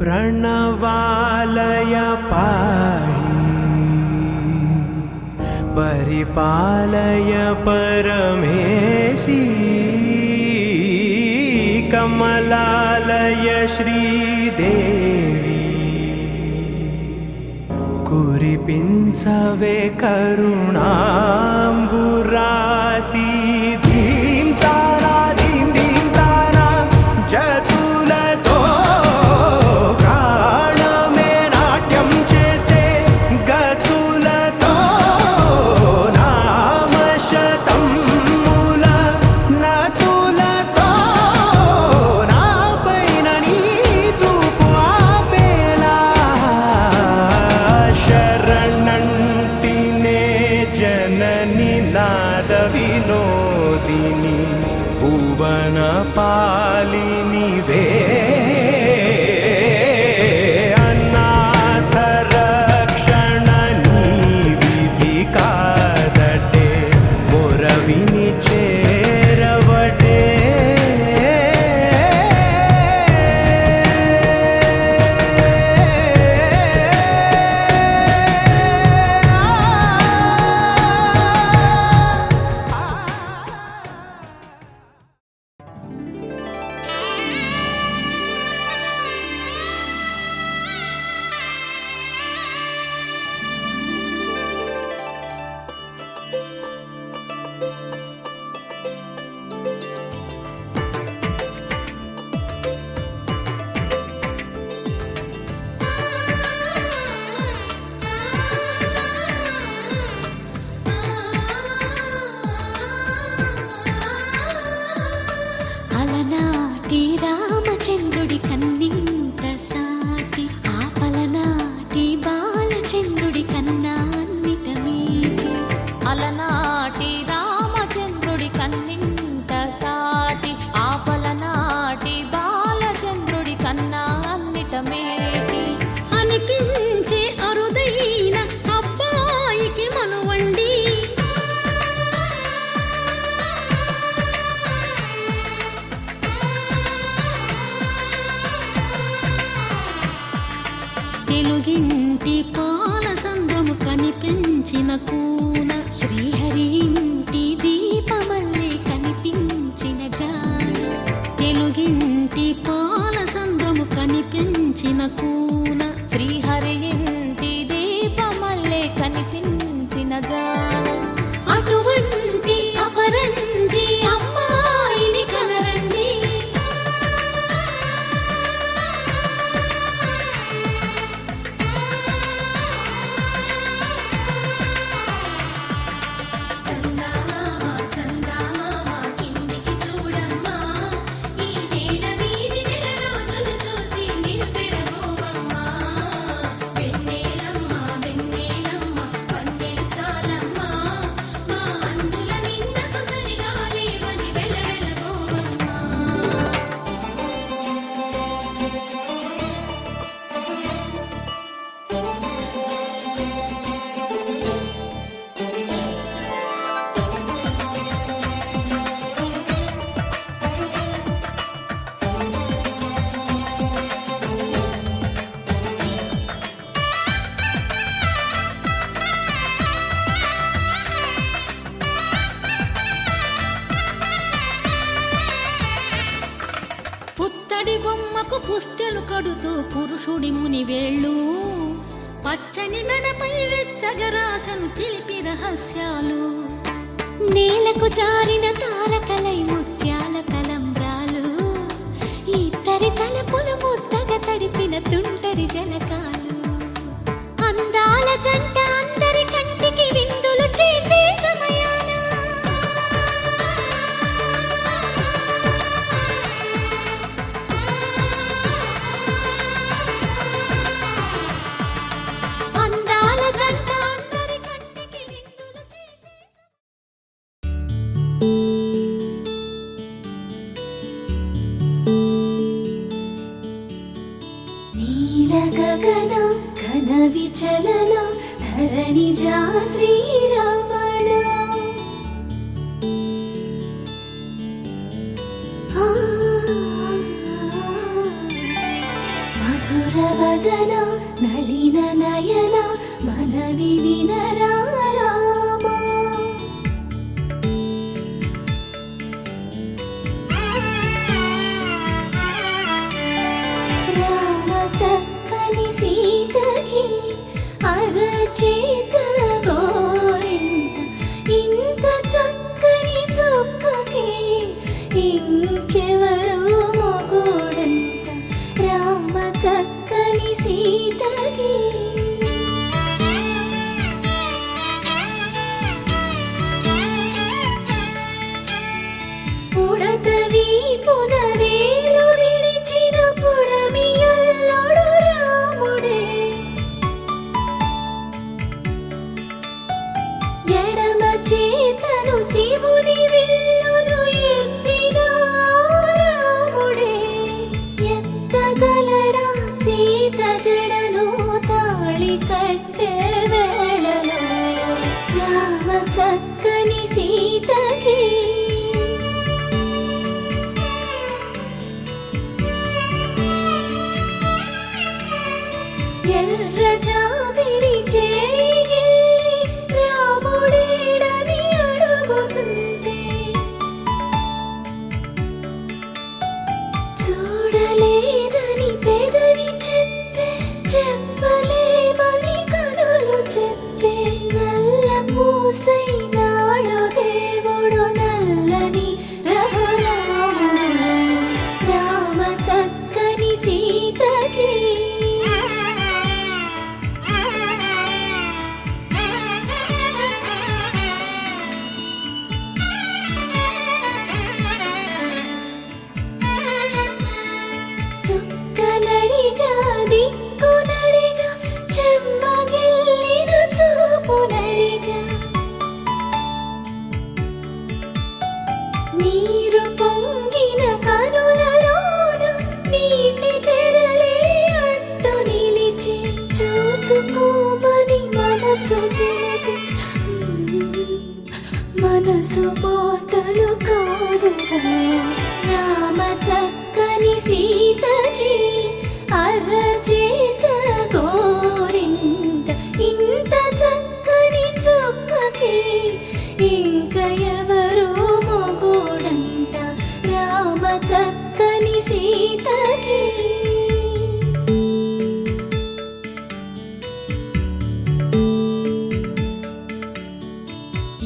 प्रणवालय पाहि परिपालय परमेशी कमलालय श्रीदेवी कुरिपिंचवे करुणांबुरासी धीं तारा धीं धीं तारा जतुलतो प्राणमे नाट्यं चेसे गतुलतो नामशतं मूल नतुलतो नापैननी चूपु आपेला शरणंटिने जननी नाद विनोदिनी भुवन पालिनी वे अनाथ रक्षणनी विधि कादटे मोरविनी चेरवटे అలనాటి రామచంద్రుడి కన్నింత సాటి ఆపలనాటి బాలచంద్రుడి కన్నా అన్నిట మీటి అలనాటి రామచంద్రుడి కన్నింత సాటి ఆపలనాటి బాలచంద్రుడి కన్నా అన్నిట మేటి అనిపించే అరుదైన అబ్బాయికి మనువండి తెలుగింటి పాల సంద్రము కనిపించిన కూన శ్రీహరి ఇంటి దీపమల్లే కనిపించిన జాన తెలుగింటి పాల సంద్రము కనిపించిన కూన శ్రీహరి ఇంటి దీపమల్లే కనిపించిన జాన అటువంటి అపరంజి అమ్మాయిని కనరండి పుత్తడి బొమ్మకు పుస్తెలు కడుతూ పురుషుడి ముని వేళ్ళు పచ్చని నడపై వెచ్చగరాసను చిలిపి రహస్యాలు నేలకు జారిన తారకలై ముత్యాల తలంబ్రాలు ఇద్దరి తలపులు ముద్దగా తడిపిన తుంటరి జలకాలు అందాల జంట అందరి కంటికి విందులు చేసే సమయాన అందాల జంట అందరి కంటికి విందులు చేసే నీల గగన ఘన విచలన ధరణిజా శ్రీరమణ మధుర వదన నళిన నయన మనవి వినరా రామా. రామ చక్కని సీతకి అరచేత గోరింట ఇంత చక్కని చుక్కకి ఇంకెవరు మొగుడంట. రామ చక్కని సీతకి పుడతవి పునవేలు విడిచిన పుడమియల్లోడు రాముడే. ఎడమ చేతను శివుని విల్లును ఎత్తిన రాముడే. ఎత్తగలడా సీత జడను తాళి కట్టే వేళలో రామ చక్కని సీతకి ఎర్ర జాబిలి చేయి రాముడేడని అడుగుతుంటే చూడలేదని పెదవి చెప్పే చెప్పలేమని కనులు చెప్పే. నల్ల పూసైనాడు దేవుడు నల్లని రఘురాముడు. రామ చక్కని సీతకి చుక్కనడిగా దిక్కునడిగా చెమ్మగిల్లిన చూపునడిగా నీరు పొంగిన కనులలోన నీటి తెరలే అడ్డు నిలిచి చూసుకోమని మనసు తెలిపి మనసు మాటలు కాదుగా. రామ చక్కని సీతకి అరచేత గోరింట ఇంత చక్కని చుక్కకి ఇంక ఎవరు మొగుడంట. రామ చక్కని సీతకి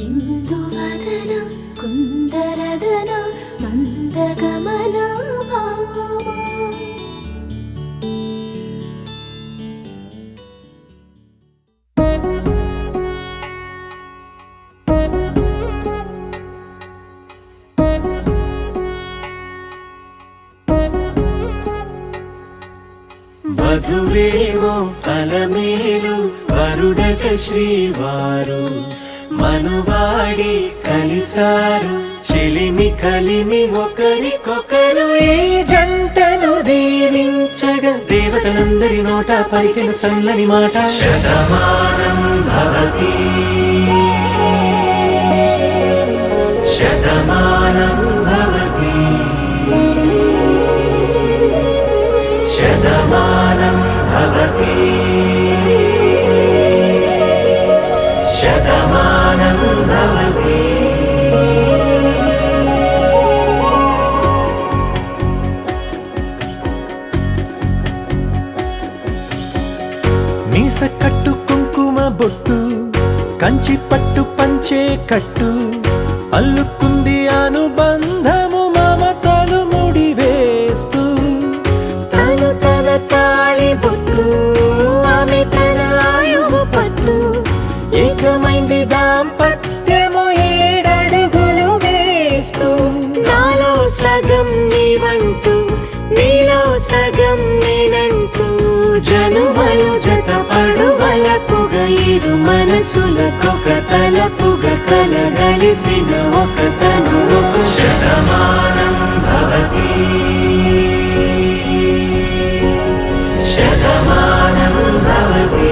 ఇందువదన కుందరదన మందగమన భామా. వధువేమో అలమేలు వరుడట శ్రీవారు మనువాడి కలిసారు చెలిమి కలిమి ఒకరికొకరు. ఈ జంటను దీవించగా దేవతలందరి నోట పలికిన చల్లని మాట శతమానం భవతి శతమానం భవతి శతమానం భవతి శతమానం భవతి. మీస కట్టు కుంకుమ బొట్టు కంచి పట్టు పంచే కట్టు అల్లుకుంది అనుబంధము మమతలు ముడివేస్తూ. తను తన తాళి బొట్టు ఆమె తన ఆయువు పట్టు ఏకమైంది దాంపత్యము 7 అడుగులు వేస్తూ. నాలో సగం నీవంటూ నీలో సగం నేనంటూ జనుమలు జత పడువలపుగ ఇరు మనసులకొక తలపుగ కలగలిసిన ఒక తను ఒక శతమానం భవతి శతమానం భవతి.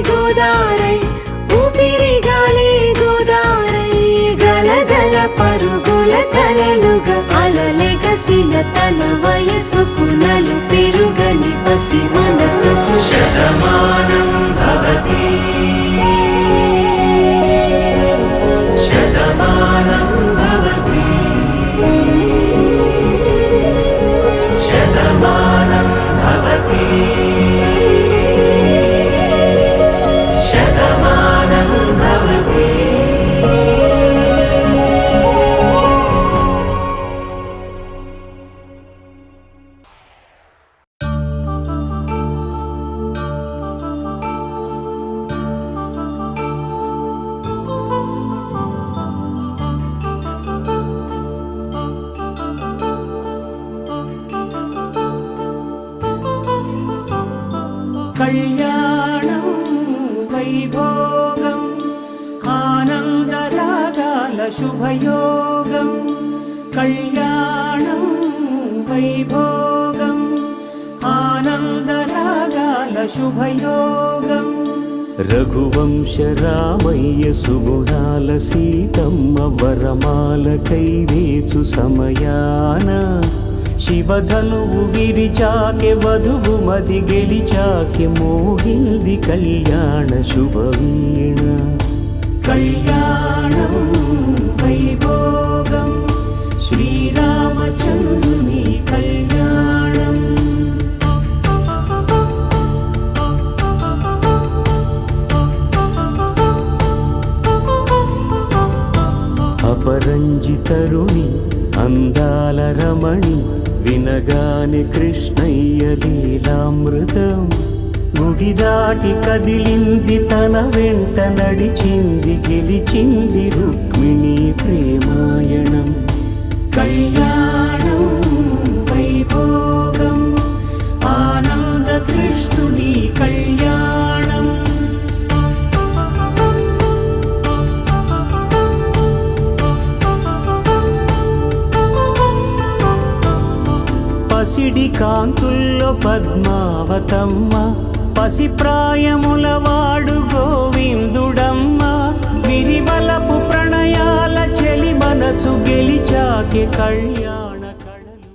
గోదారై ఊపిరి గాలి గోదారై గలగల పరుగుల కలలుగా అలలెగసిన తన వయసుకు నలు పెరుగని పసి మనసుకు శతమానం భవతి శతమానం భవతి శతమానం భవతి శతమానం భవతి. కళ్యాణం వైభోగం ఆనందరాగాల శుభయోగం కళ్యాణం వైభోగం ఆనందరాగాల శుభయోగం రఘువంశ రామయ్య సుగుణాల సీతమ్మ వరమాల కైవేచు సమయాన శివధనువు విరిచాకె వధువు మది గెలిచాకె మోగింది కళ్యాణ శుభవీణ. కళ్యాణం వైభోగం శ్రీరామచంద్రుని కళ్యాణం అపరంజి తరుణి అందాల రమణి వినగాని కృష్ణయ్య లీలామృతం గుడి దాటి కదిలింది తన వెంట నడిచింది గెలిచింది రుక్మిణి ప్రేమాయణం. కళ్యాణం వైభోగం ఆనంద కృష్ణుని కళ్యాణం పసిడి కాంతుల్లో పద్మావతమ్మ పసిప్రాయముల వాడు గోవిందుడమ్మ విరివలపు ప్రణయాల చెలి మనసు గెలిచాకే కళ్యాణ కళలు.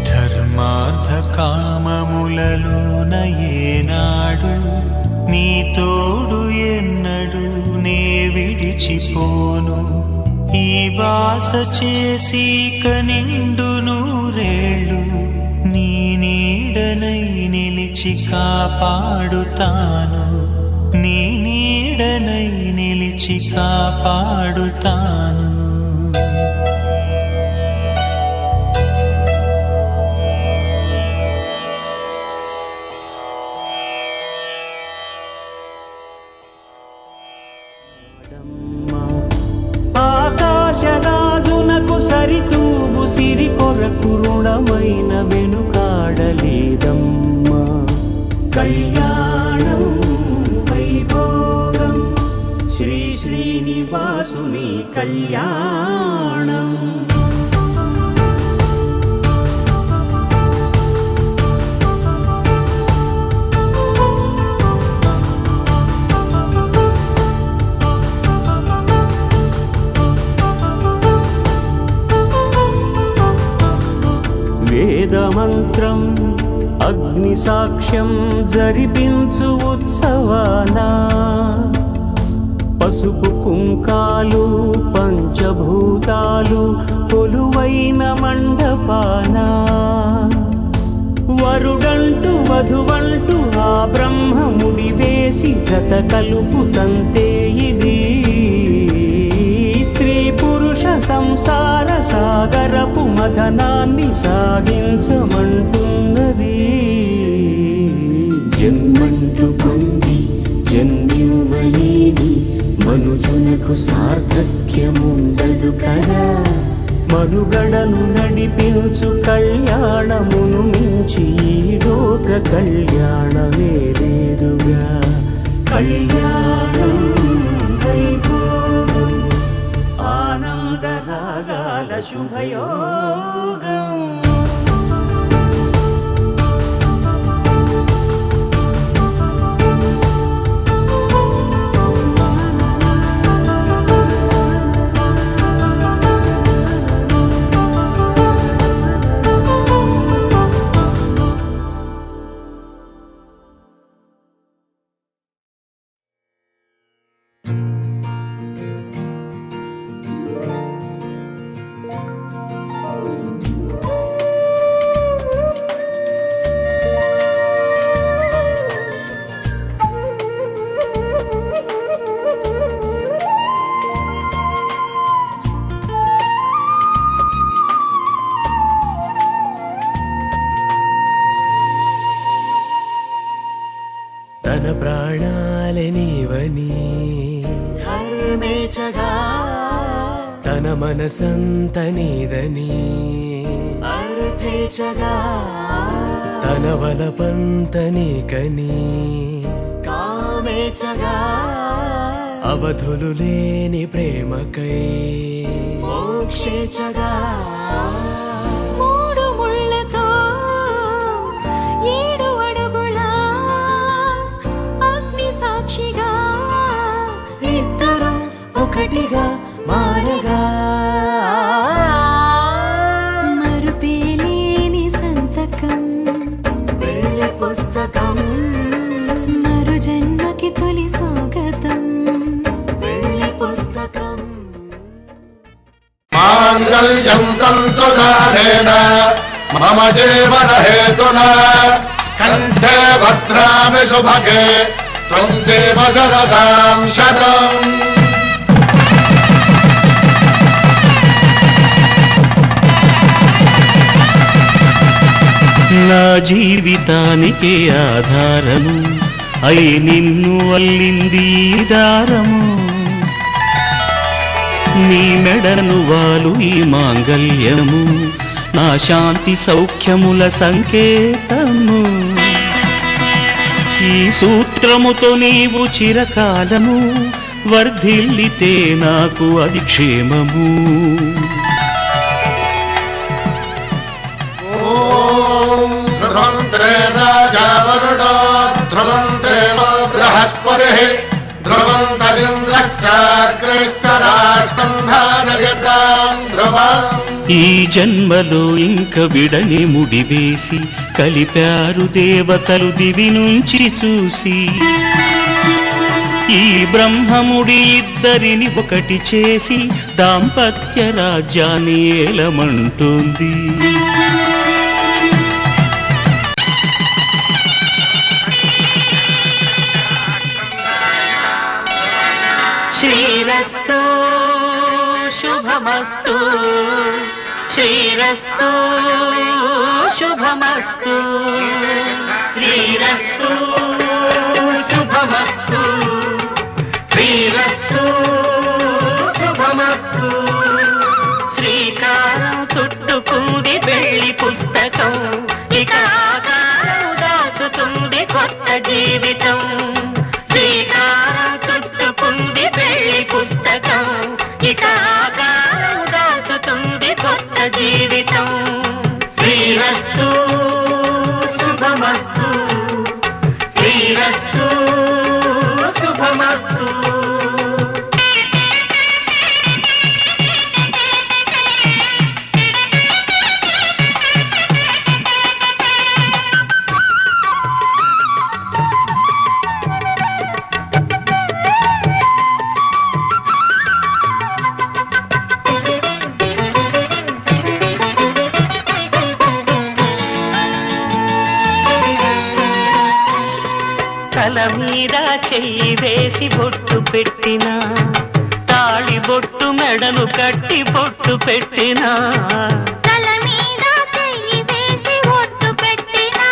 ధర్మార్థ కామములలోన ఏనాడు నీ తోడు ఎన్నడు నే విడిచిపోను ఈ బాస చేసి కనిండు నూరేళ్ళు నీ నీడనై నిలిచి కాపాడుతాను నీ నీడనై నిలిచి కాపాడుతాను. ఆకాశరాజునకు సరితూగు సిరి కొరకు రుణమైన వెనుకాడలేదమ్మా. కళ్యాణం వైభోగం శ్రీ శ్రీనివాసుని కళ్యాణం వేదమంత్రం అగ్ని సాక్ష్యం జరిపించు ఉత్సవానా పసుపు కుంకాలు పంచభూతాలు కొలువైన మండపాన వరుడంటూ వధువంటూ ఆ బ్రహ్మముడి వేసి జత కలుపుతంతే ఇది స్త్రీ పురుష సంసార సాగరపు మథనాన్ని సాగించమంటున్నది. జన్మంటూ పొంది జన్మివ్వలేని మనుజునకు సార్థక్యముండదు కదా. మనుగడను నడిపించు కళ్యాణమును మించి ఈ లోక కళ్యాణమే లేదుగా. కళ్యాణం వైభోగం ఆనందరాగాల శుభయోగం. తన ప్రాణాలనివని ధర్మేచగా, తన మనసంత నీదని అర్థేచగా, తన వలపంత నీకని కామేచగా, అవధులు లేని ప్రేమకై మోక్షేచగా. మూడు ముళ్ళతో 7 అడుగుల అగ్ని సాక్షిగా, ఇద్దరు ఒకటిగా మారగా, మరుపేలేని సంతకం వెళ్ళి పుస్తకం, మరు జన్మకి తొలి స్వాగతం. వెళ్ళి పుస్తకం. మాంగళ్యం తంతునానేన మమ జీవన హేతునా కంఠే భద్రామి శుభగే త్వం జీవ శరదాం శతం. నా జీవితానికి ఆధారము అయి నిన్ను అల్లింది ఈ దారము. నీ మెడను వాలు ఈ మాంగళ్యము నా శాంతి సౌఖ్యముల సంకేతము. ఈ సూత్రముతో నీవు చిరకాలము వర్ధిల్లితే నాకు అది క్షేమము. ఓం ధ్రువంతే రాజా వరుణో ధ్రువంతే బృహస్పతిః ధ్రువంతరింద్రశ్చాగ్రేశ్వరాష్ట్రంధారయతాం ధ్రువం. ఈ జన్మలో ఇంక విడని ముడివేసి కలిపారు దేవతలు దివి నుంచి చూసి. ఈ బ్రహ్మముడి ఇద్దరిని ఒకటి చేసి దాంపత్య రాజ్యాన్ని ఏలమంటుంది. శ్రీరస్తు శుభమస్తు, శ్రీరస్తు శుభమస్తు, శ్రీరస్తు శుభమస్తు, శ్రీరస్తు శుభమస్తు. శ్రీకారం చుట్టుకుంది పెళ్లి పుస్తకం, ఇక ఆకారం దాచుతుంది కొత్త జీవితం. శ్రీకారం చుట్టుకుంది పెళ్లి పుస్తకం, ఇక ఆకారం దాచుతుంది కొత్త జీవితం. శ్రీరస్తు శుభమస్తు, శ్రీరస్తు శుభమస్తు. తల మీద చెయ్యి వేసి బొట్టు పెట్టినా, తాళి బొట్టు మెడను కట్టి బొట్టు పెట్టినా, తల మీద చెయ్యి వేసి ఒట్టు పెట్టినా,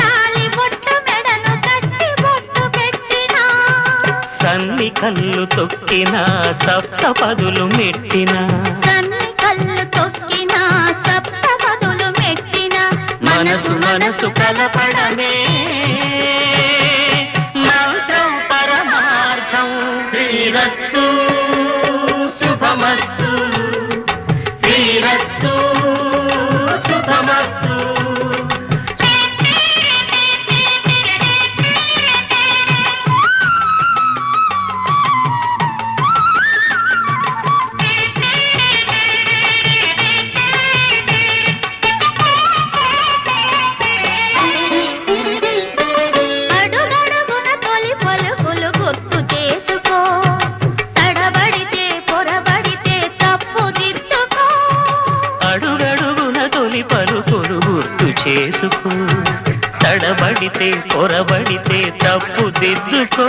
తాళి బొట్టు మెడను కట్టి బొట్టు పెట్టినా, సన్ని కళ్ళు తొక్కినా సప్త పదులు మెట్టినా, సన్ని కళ్ళు మనసు మనసు కలపడమే మంత్రం పరమార్థం. శ్రీరస్తు శుభమస్తు, శ్రీరస్తు శుభమస్తు. అడుగడుగున తొలి పలుకులు గుర్తు చేసుకో, తడబడితే పొరబడితే తప్పు దిద్దుకో. అడుగడుగున తొలి పలుకులు గుర్తు చేసుకో, తడబడితే పొరబడితే తప్పు దిద్దుకో.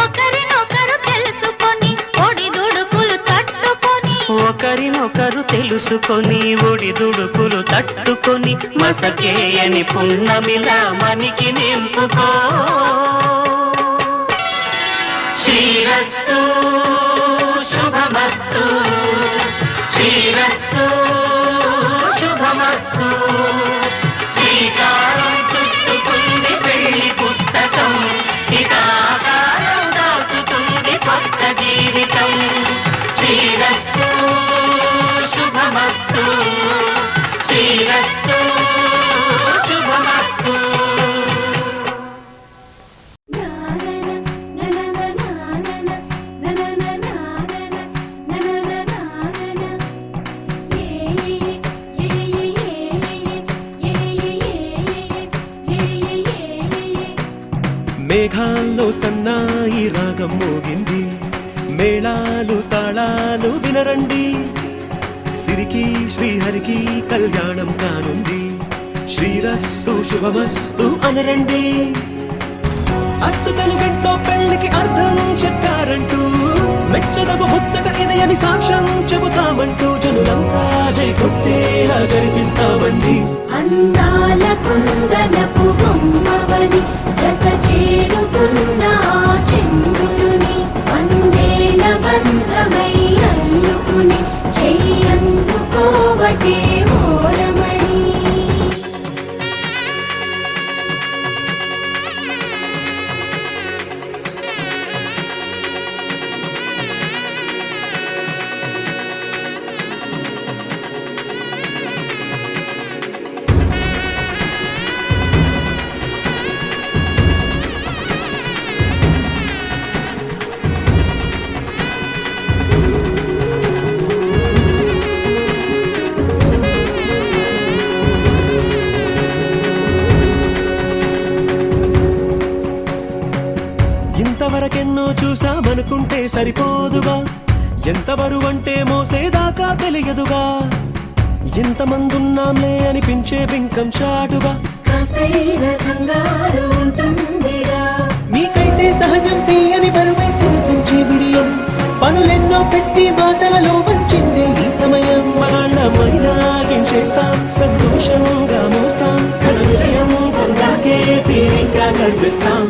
ఒకరినొకరు తెలుసుకొని ఒడిదుడుకులు తట్టుకొని, ఒకరినొకరు తెలుసుకొని ఒడిదుడుకులు తట్టుకొని మసకేయని పున్నమిలా మనికి నింపుకో. శ్రీరస్తు శుభమస్తు, శ్రీరస్తు శుభమస్తు. శ్రీకారం చుట్టుకుంది పెళ్లి పుస్తకం, ఇకాకారం దాచుతుంది కొత్త జీవితం. శ్రీరస్తు శుభమస్తు, శ్రీరస్తు శుభమస్తు. మేఘాల్లో సన్నాయి రాగం మోగింది, మేళాలు తాళాలు వినరండి. సిరికి శ్రీహరికి కళ్యాణం కానుంది, శ్రీరస్తు శుభమస్తు అనరండి. అచ్చుతలు గంటో పెళ్లికి అర్థం చెప్పారంటూ, మెచ్చదగు ముచ్చట ఇది అని సాక్ష్యం చెబుతామంటూ జనులంతా జై కొట్టేలా జరిపిస్తామండి. అందాల కుందనపు బొమ్మవని జత చేరుతున్న ఆ చంద్రుని, వందేళ్ల బంధమై అల్లుకుని చెయ్యందుకోవటే ఓరమణి. ఇంతవరకెన్నో చూసామనుకుంటే సరిపోదుగా, ఎంత బరువంటే మోసేదాకా తెలియదుగా. ఇంతమందున్నాంలే అనిపించే బింకం చాటుగా, కాస్తైన కంగారు ఉంటుందిగా. మీకైతే సహజం తీయని బరువై సిరిసించే బిడియం, పనులెన్నో పెట్టి మాటలలో వంచిందే ఈ సమయం. వాళ్ళమైనా గించేస్తాం, సంతోషంగా మోస్తాం, ఘన విజయం పొందాకే తీరిగ్గా కనిపిస్తాం.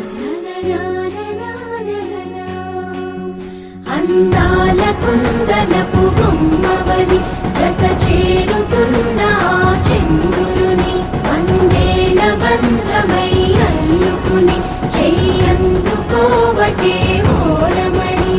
అందాల కుందనపు బొమ్మవని జత చేరుతున్న ఆ చంద్రుని, వందేళ్ల బంధమై అల్లుకుని చెయ్యందుకోవటే ఓరమణి.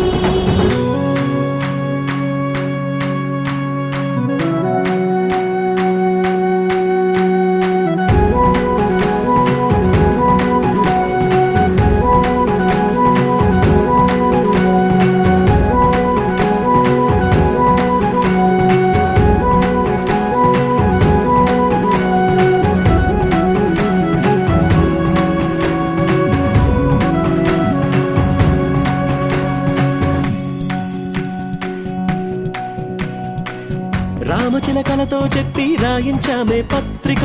రామచిలకలతో చెప్పి రాయించామే పత్రిక,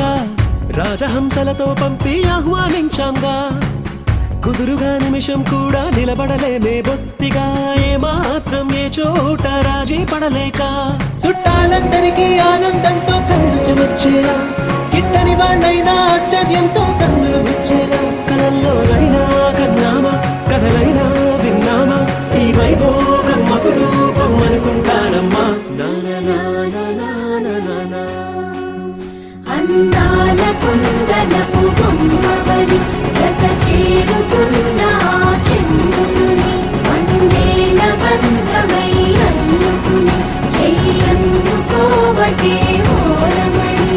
రాజహంసలతో పంపి ఆహ్వానించాంగా. కుదురుగా నిమిషం కూడా నిలబడలేమే బొత్తిగా, ఏమాత్రం ఏ చోట రాజీ పడలేక. చుట్టాలందరికీ ఆనందంతో కళ్ళు చెమర్చేలా, గిట్టని వాళ్ళైనా ఆశ్చర్యంతో కన్నులు వచ్చేలా. కలల్లోనైనా కన్నామా, కథలైనా విన్నామా, ఈ వైభోగం అపురూపం అనుకుంటానమ్మా. అందాల కుందనపు బొమ్మవని జత చేరుతున్న ఆ చంద్రుని వందేళ్ల బంధమై అల్లుకుని చెయ్యందుకోవటే ఓరమణి.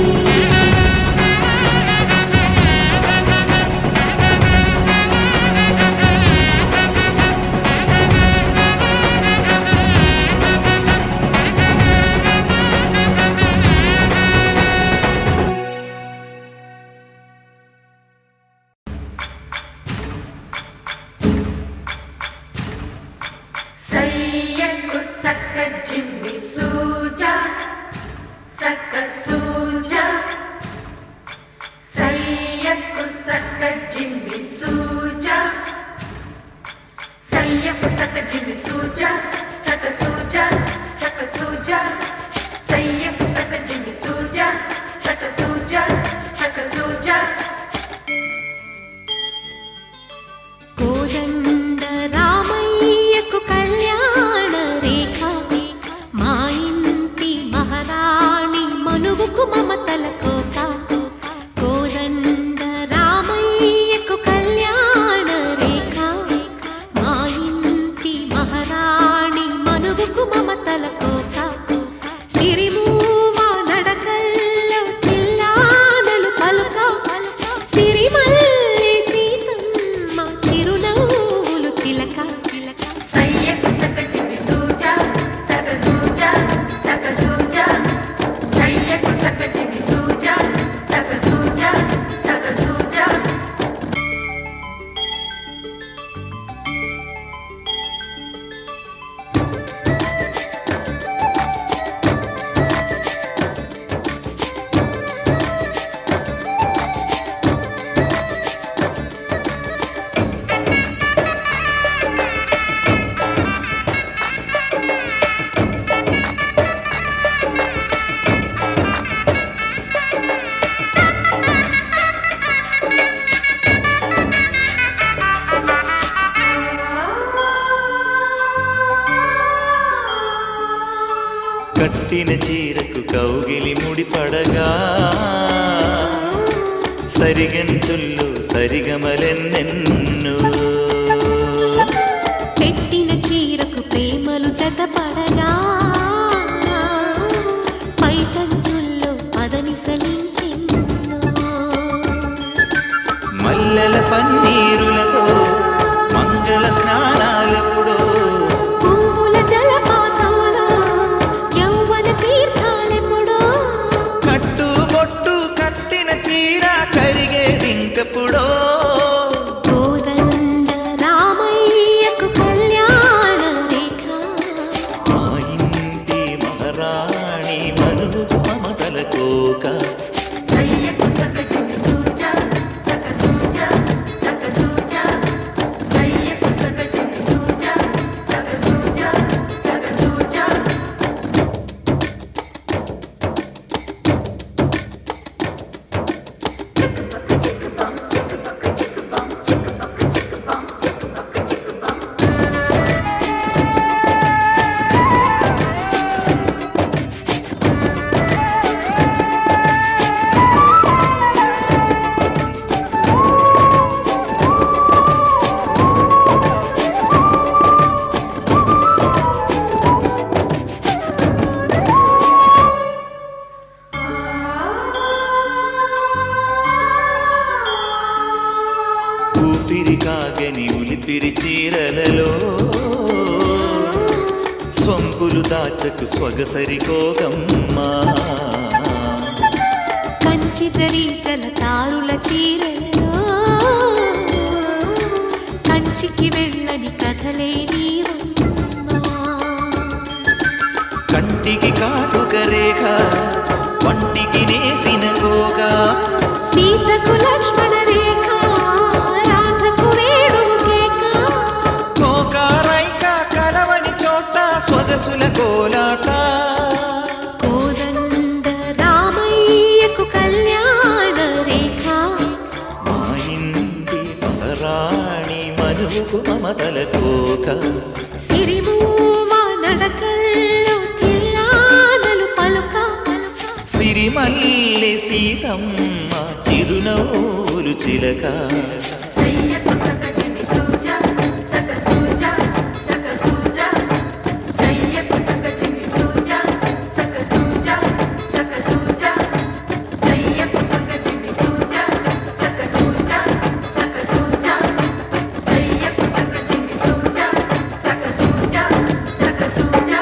సయ్యకు సక్క జిమ్మి సూజా సక్క సూజా సయ్యకు సక్క జిమ్మి సూజా సయ్యకు సక్క జిమ్మి సూజా సక్క సూజా సక్క సూజా సయ్యకు సక్క జిమ్మి సూజా సక్క సూజా సక్క సూజా. కోదండ రామయ్యకు కళ్యాణ రేఖ మా ఇంటి మహారాణి మనువుకు మమతల కోక. కోదండ రామయ్యకు కళ్యాణ రేఖ మా ఇంటి మహారాణి మనువుకు మమతల కోక. సిరిమూవా నడకల్లో చిల్లానలు పలుక సిరిమల్లె సీతమ్మ చిరునవ్వులు చిలక. సయ్యకు సక్క జిమ్మి సూజా సక్క సూజా సక్క సూజా సయ్యకు సక్క జిమ్మి సూజా సక్క సూజా సక్క సూజా. కట్టిన చీరకు కౌగిలి ముడిపడగా సరిగంతుల్లో సరిగమలెన్నెన్ను. పెట్టిన చీరకు ప్రేమలు జతపడగా పైటంచుల్లో పదనిసలింకెన్నో. మల్లెల పన్నీరులతో మంగళ స్నానాలెప్పుడో పువ్వుల జలపాతంలో యౌవన తీర్థాలెప్పుడో. కట్టు బొట్టు కట్టిన చీర కరిగేదింకప్పుడో. కోదండ రామయ్యకు కళ్యాణ రేఖ మా ఇంటి మహారాణి మనువుకు మమతల కోక. సయ్యకు సక్క జిమ్మి సూజా సక్క సూజా సక్క సూజా సయ్యకు సక్క జిమ్మి సూజా సక్క సూజా సక్క సూజా. చిక్కుపక్క చిక్కుబం చిక్కుపక్క చిక్కుబం చిక్కుపక్క చిక్కుబం చిక్కుపక్క చిక్కుబం. ఊపిరి కాగని ఉలిపిరి చీరలలో సొంపులు దాచకు స్వగసరి కోగమ్మా. కంచి జరి జలతారుల చీరలో కంచికి వెళ్ళని కథలే నీవమ్మా. కంటికి కాటుక రేఖ వంటికి నేసిన గోగా. సీతకు లక్ష్మణ రేఖ రాధకు వేణువు కేక. కోకారైక కలవని చోట స్వగసుల కోలాట. కోదండ రామయ్యకు కళ్యాణ రేఖ మా ఇంటి మహారాణి మనువుకు మమతల కోక. సిరిమూవా నడకల్లో తిల్లానలు పలుక సిరిమల్లె సీతమ్మ చిరునవ్వులు చిలక సయ్యకు సక చిన్ని సూజా సక సూజా సక సూజా సయ్యకు సక చిన్ని సూజా సక సూజా సక సూజా సయ్యకు సక చిన్ని సూజా సక సూజా సక సూజా సయ్యకు సక చిన్ని సూజా సక సూజా సక సూజా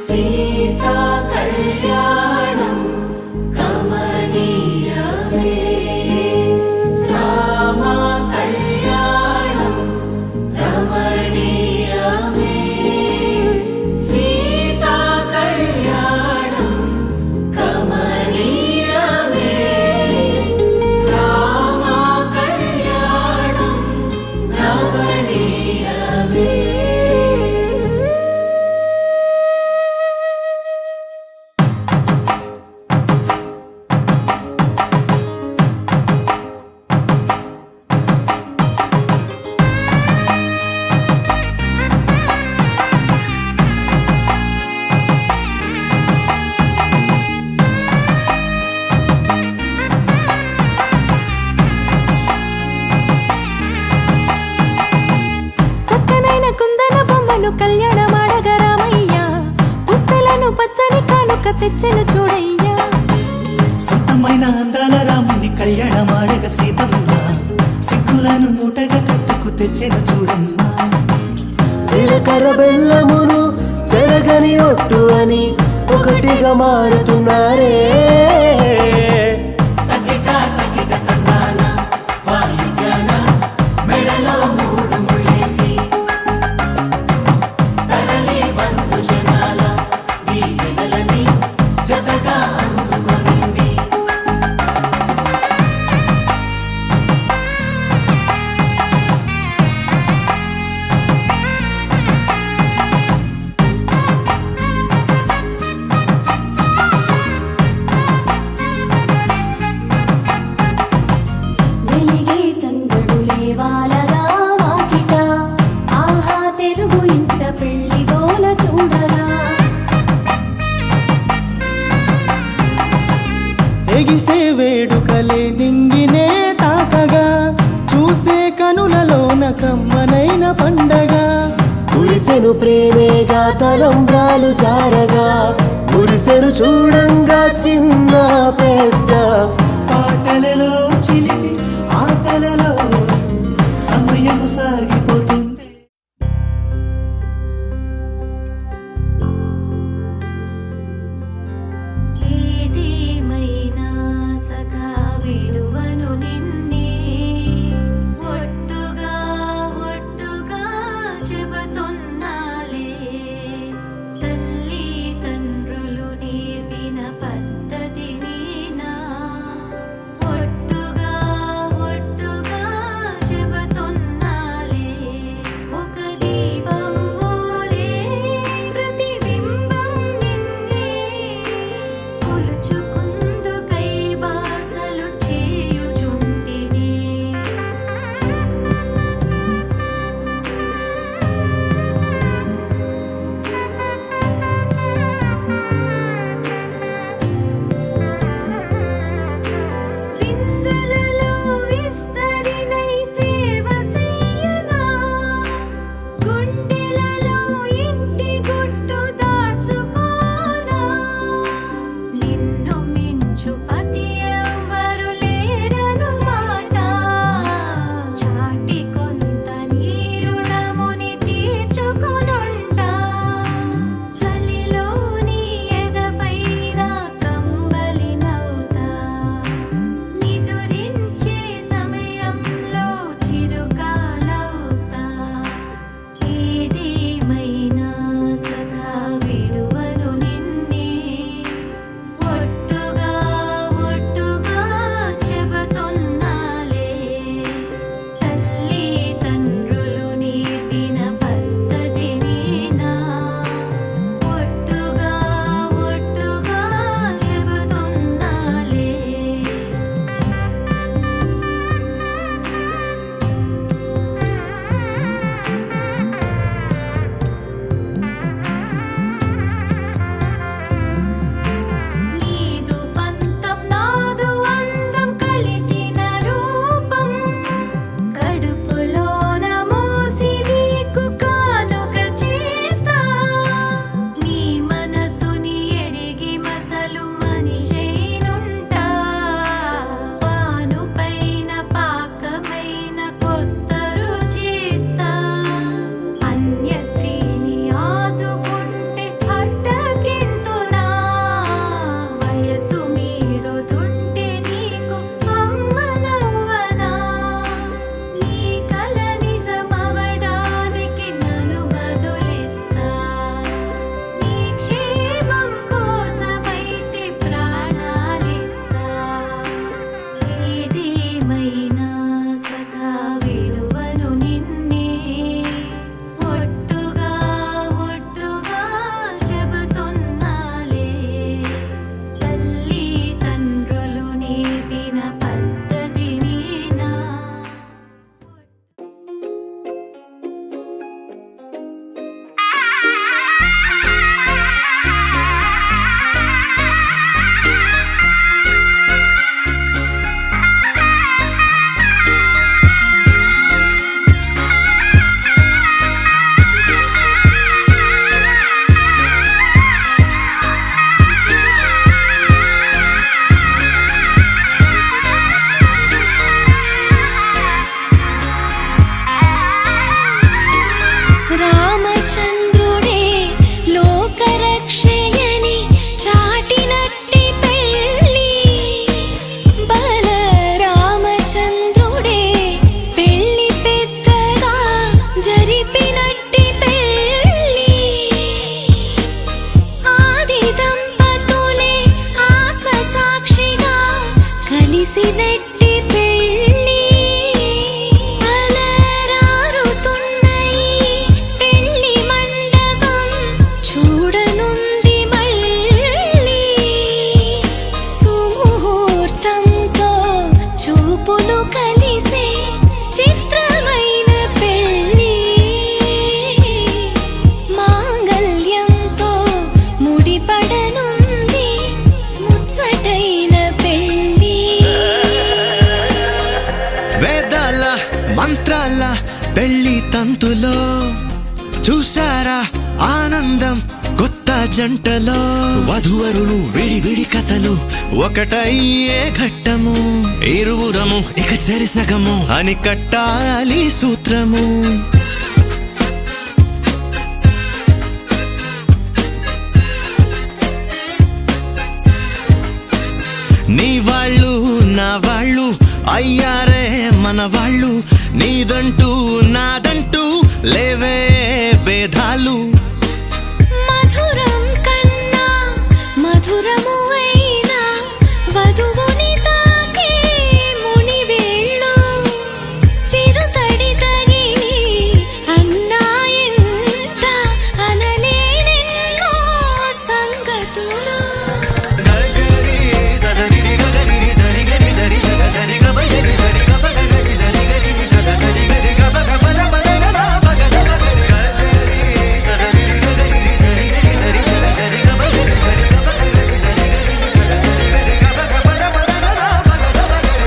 సీతా కళ్యాణం కమనీయమే రామ కళ్యాణం రమణీయమే సీతా కళ్యాణం కమనీయమే రామ కళ్యాణం రమణీయమే చక్కనైన కుందన బొమ్మను కళ్యాణమాడగ రామయ్య పుస్తలను పచ్చని కానుక తెచ్చెను చూడయ్యా సొంతమైన అందాల రాముని కళ్యాణమాడగ సీతమ్మ సిగ్గులను మూటగా కట్టుకు తెచ్చిన చూడమ్మా జీలకర్ర బెల్లమును చెరగని ఒట్టు అని ఒకటిగా మారుతున్నారే తకిట తకిట తందాన వాలిద్యాన మెడలో మూడు ముళ్ళేసి తరలి బంధు జనాల దీవెనలని జతగా అందుకొనింది వెలిగే సందడులే వాలగా వాకిట ఆహా తెలుగు ఇంట పెళ్లి గోల చూడగా ఎగిసే వేడుకలే నింగినే తాకగా చూసే కనులలోన కమ్మనైన పండగ కురిసెను ప్రేమేగా తలంబ్రాలు జారగా మురిసెను చూడంగా చిన్న పెద్ద పాటలలో చిలిపి ఆటలలో సమయము సాగిపోతుంది ఏదేమైనా సఖా విడువను నిన్నే ఒట్టుగా ఒట్టుగా చెబుతున్నాలే తల్లి తండ్రులు నేర్పిన పద్ధతిని నా ఒట్టుగా మంత్రాల పెళ్లి తంతులో చూసారా ఆనందం కొత్త జంటలో వధువరులు విడి విడి కథలు ఒకటయ్యే ఘట్టము ఇరువురము ఇక చెరిసగము అని కట్టాలి సూత్రము నీ వాళ్ళు నా వాళ్ళు అయ్యారే మన వాళ్ళు నీదంటూ నాదంటూ లేవే భేదాలు మధురం కన్నా మధురము అయినా వధువుని తాకే ముని వేళ్ళు చిరుతడి తగిలి అన్నాయంట అనలేనెన్నో సంగతులు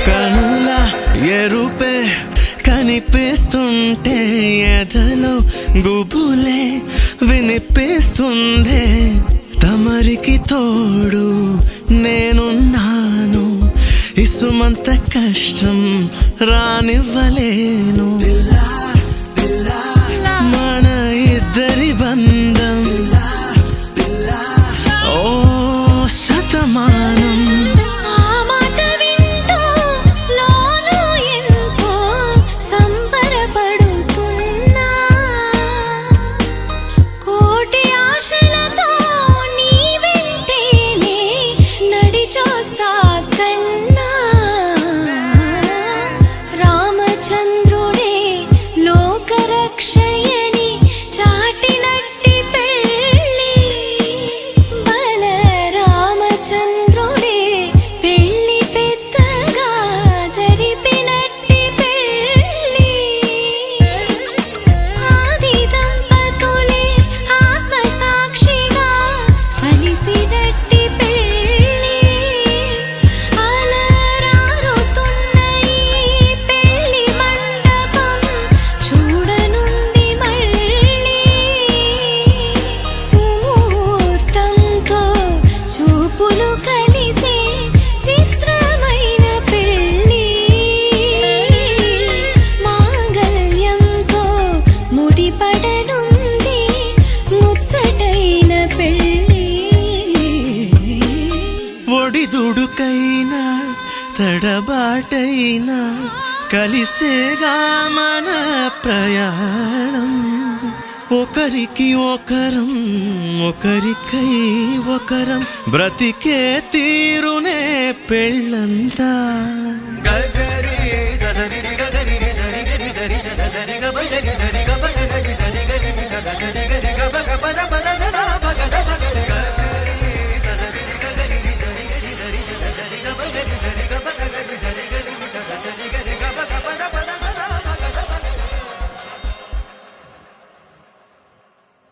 కనుల ఎరుపే కనిపిస్తుంటే ఎదలో గుబులే వినిపిస్తుందే తమరికి తోడు నేనున్నాను ఇసుమంత కష్టం రానివ్వలేను మన ఇద్దరి బంధం ఓ శతమానం ఆ మాట వింటూ లోలో ఎంతో సంబరపడుతున్నా కోటి ఆశలతో నీ వెంటేనే నడిచొస్తా కన్నా రామచంద్రుడే లోకరక్షయని చాటినట్టి పెళ్ళి బలరామచంద్రుడే పెళ్ళి పెద్దగా జరిపినట్టి పెళ్ళి ఆది దంపతులే ఆత్మసాక్షిగా కలిసినట్టి పెళ్ళి అలరారుతున్న ఈ పెళ్ళి మండపం చూడనుంది మళ్ళీ సుముహూర్తంతో చూపులు కలిసే చిత్రమైన పెళ్ళి మాంగళ్యంతో ముడిపడనుంది ముచ్చటైన పెళ్ళి ఒడిదుడుకైనా తడబాటైనా కలిసేగా మన ప్రయాణం ఒకరికి ఒకరం ఒకరికై ఒకరం బ్రతికే తీరునే పెళ్ళంతా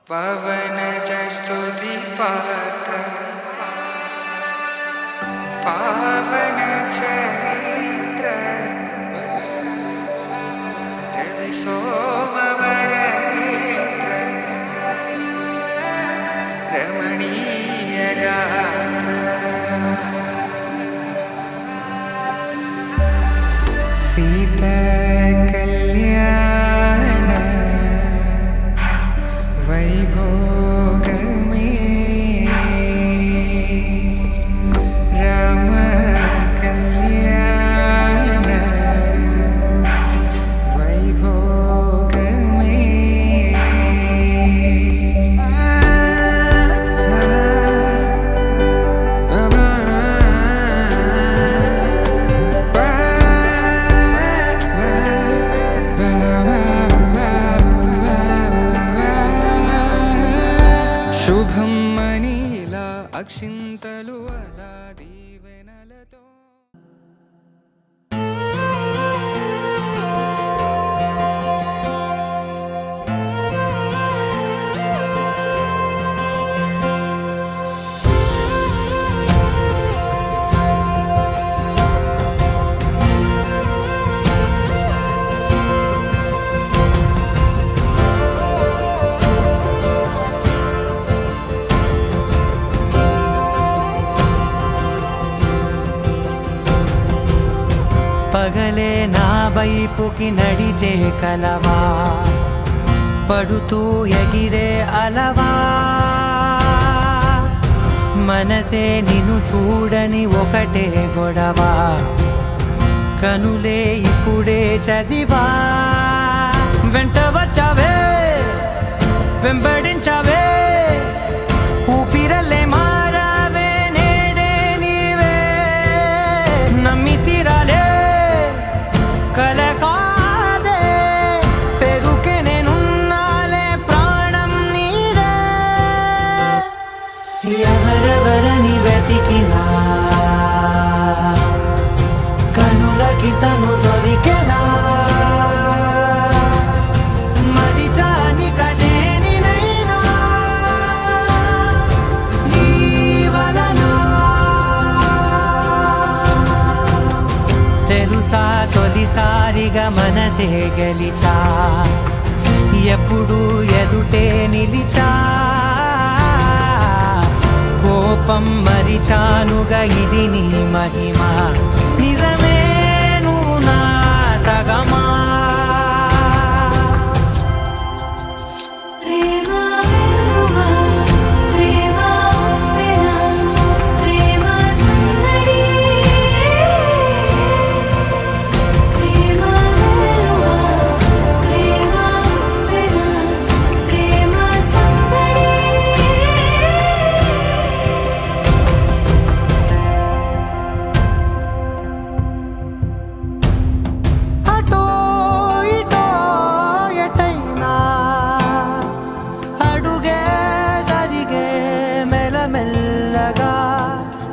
పవన స్తుతి పాత్ర పావన చరిత్ర రవి సోమవర నేత్ర రమణీయ గాత్ర సీత కళ్యాణ వైభోగమే రామ కళ్యాణ వైభోగమే శుభం మనీలా అక్షింతలు అలా దీవెనలతో వైపుకి నడిచే కలవా పడుతూ ఎగిరే అలవా మనసే నిన్ను చూడని ఒకటే గొడవ కనులే ఇప్పుడే చదివా వెంట వచ్చావే వెంబడించావే ఊపిరల్లే మారావే నేడే నీవే నమ్మి తీరాలే కల కాదే పెరుకే నేనున్నాలే ప్రాణం నీదే ఎవరెవరని వెతికినా కనులకి తను దొరికెనా మరిచాని కదేనినైనా నీ వలన తెలుసా తొలిసారిగా మనసే గెలిచా ఎప్పుడు ఎదుటే నిలిచా కోపం మరిచానుగా ఇది నీ మహిమ నిజమే నువ్వు నా సగమా ప్రేమ వెలువ ప్రేమ ఉప్పెన ప్రేమ సందడి ప్రేమ వెలువ ప్రేమ ఉప్పెన ప్రేమ సందడి అటో ఇటో ఎటైనా అడుగే జరిగే మెల్లమెల్లగా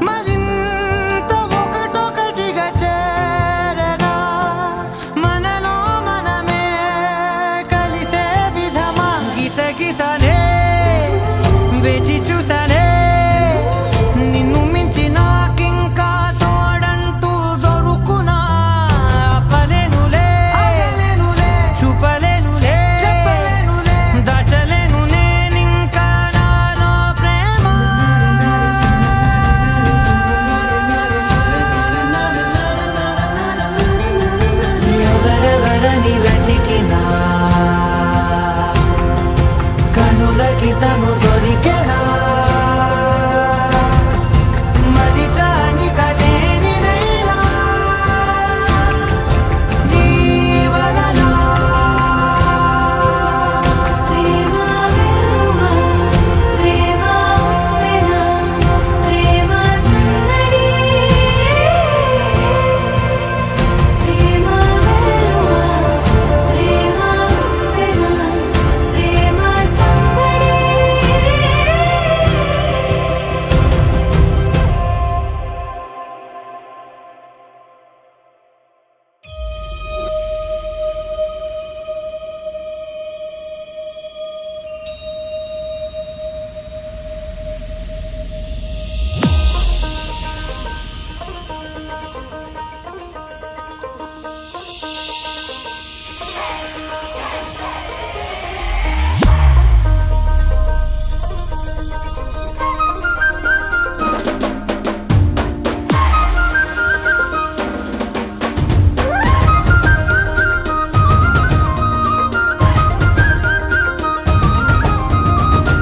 మరింత ఒకటొకటిగా చేరనా మనలో మనమే కలిసే విధమా గితగిసనే వేచి చూసనే నిన్ను మించి నాకింకా తోడంటూ దొరుకునా ఆపలేనులే చూపలేనులే దాచలేను నేనింకా నాలో ప్రేమ ఎవరెవరని వెతికినా కనులకి తను దొరికెనా మరిచాని కదేనినైనా నీ వలన ప్రేమ వెలువ ప్రేమ ఉప్పెన ప్రేమ సందడి ప్రేమ వెలువ ప్రేమ ఉప్పెన ప్రేమ సందడి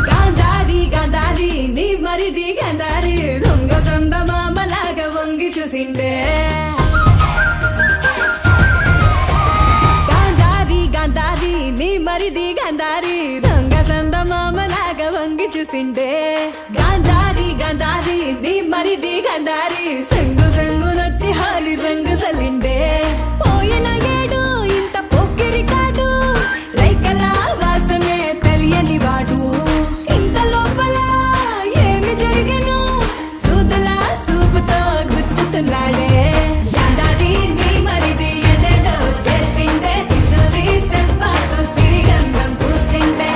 గాంధారి గాంధారి నీ మరిది గాంధారి దొంగ సందమామలాగా వంగి చూసిండే గాంధారి గాంధారి నీ మరిది గాంధారి దొంగ సందమామలాగా వంగి చూసిండే గాంధారి గాంధారి నీ మరిది గాంధారి సంగు సంగునొచ్చి హాలి రంగు సలిండే పోయిన ఏడు ఇంత పొక్కిరి కాదు రైకల వాసనే తెలియని వాడు ఇంత లోపల ఏమి జరిగెను సూదులా సూపుతో గుచ్చుతున్నాడే గాంధారి నీ మరిది ఎదేదో చేసిండే సిద్ధురి సెంపాటు సిరిగంధం పూసిండే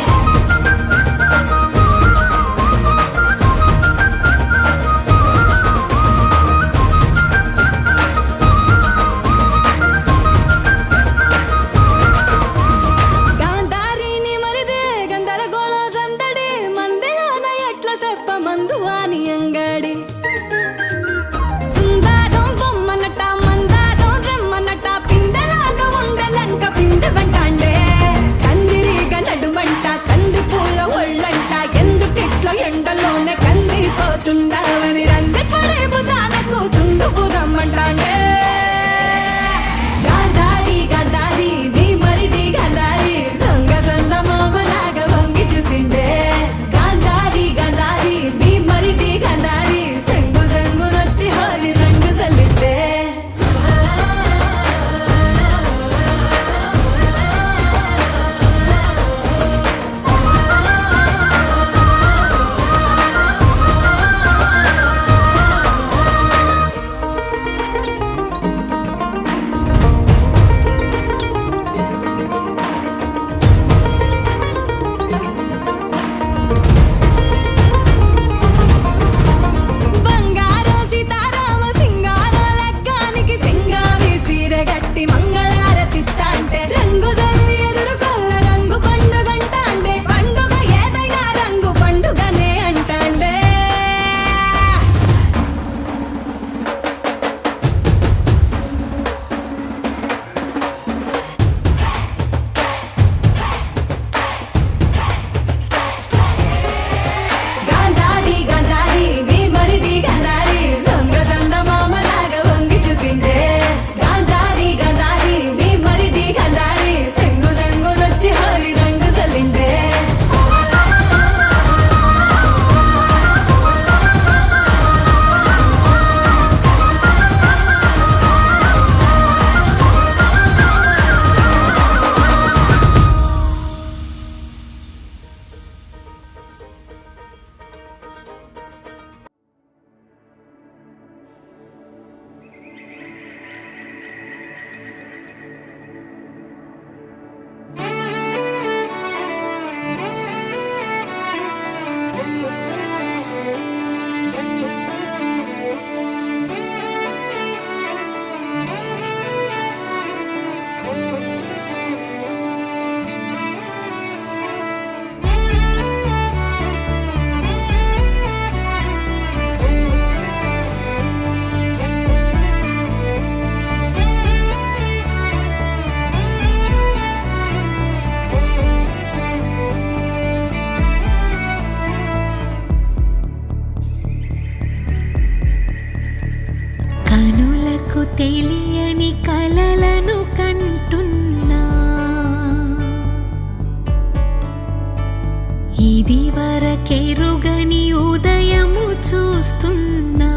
ఇది వరకెరుగని ఉదయము చూస్తున్నా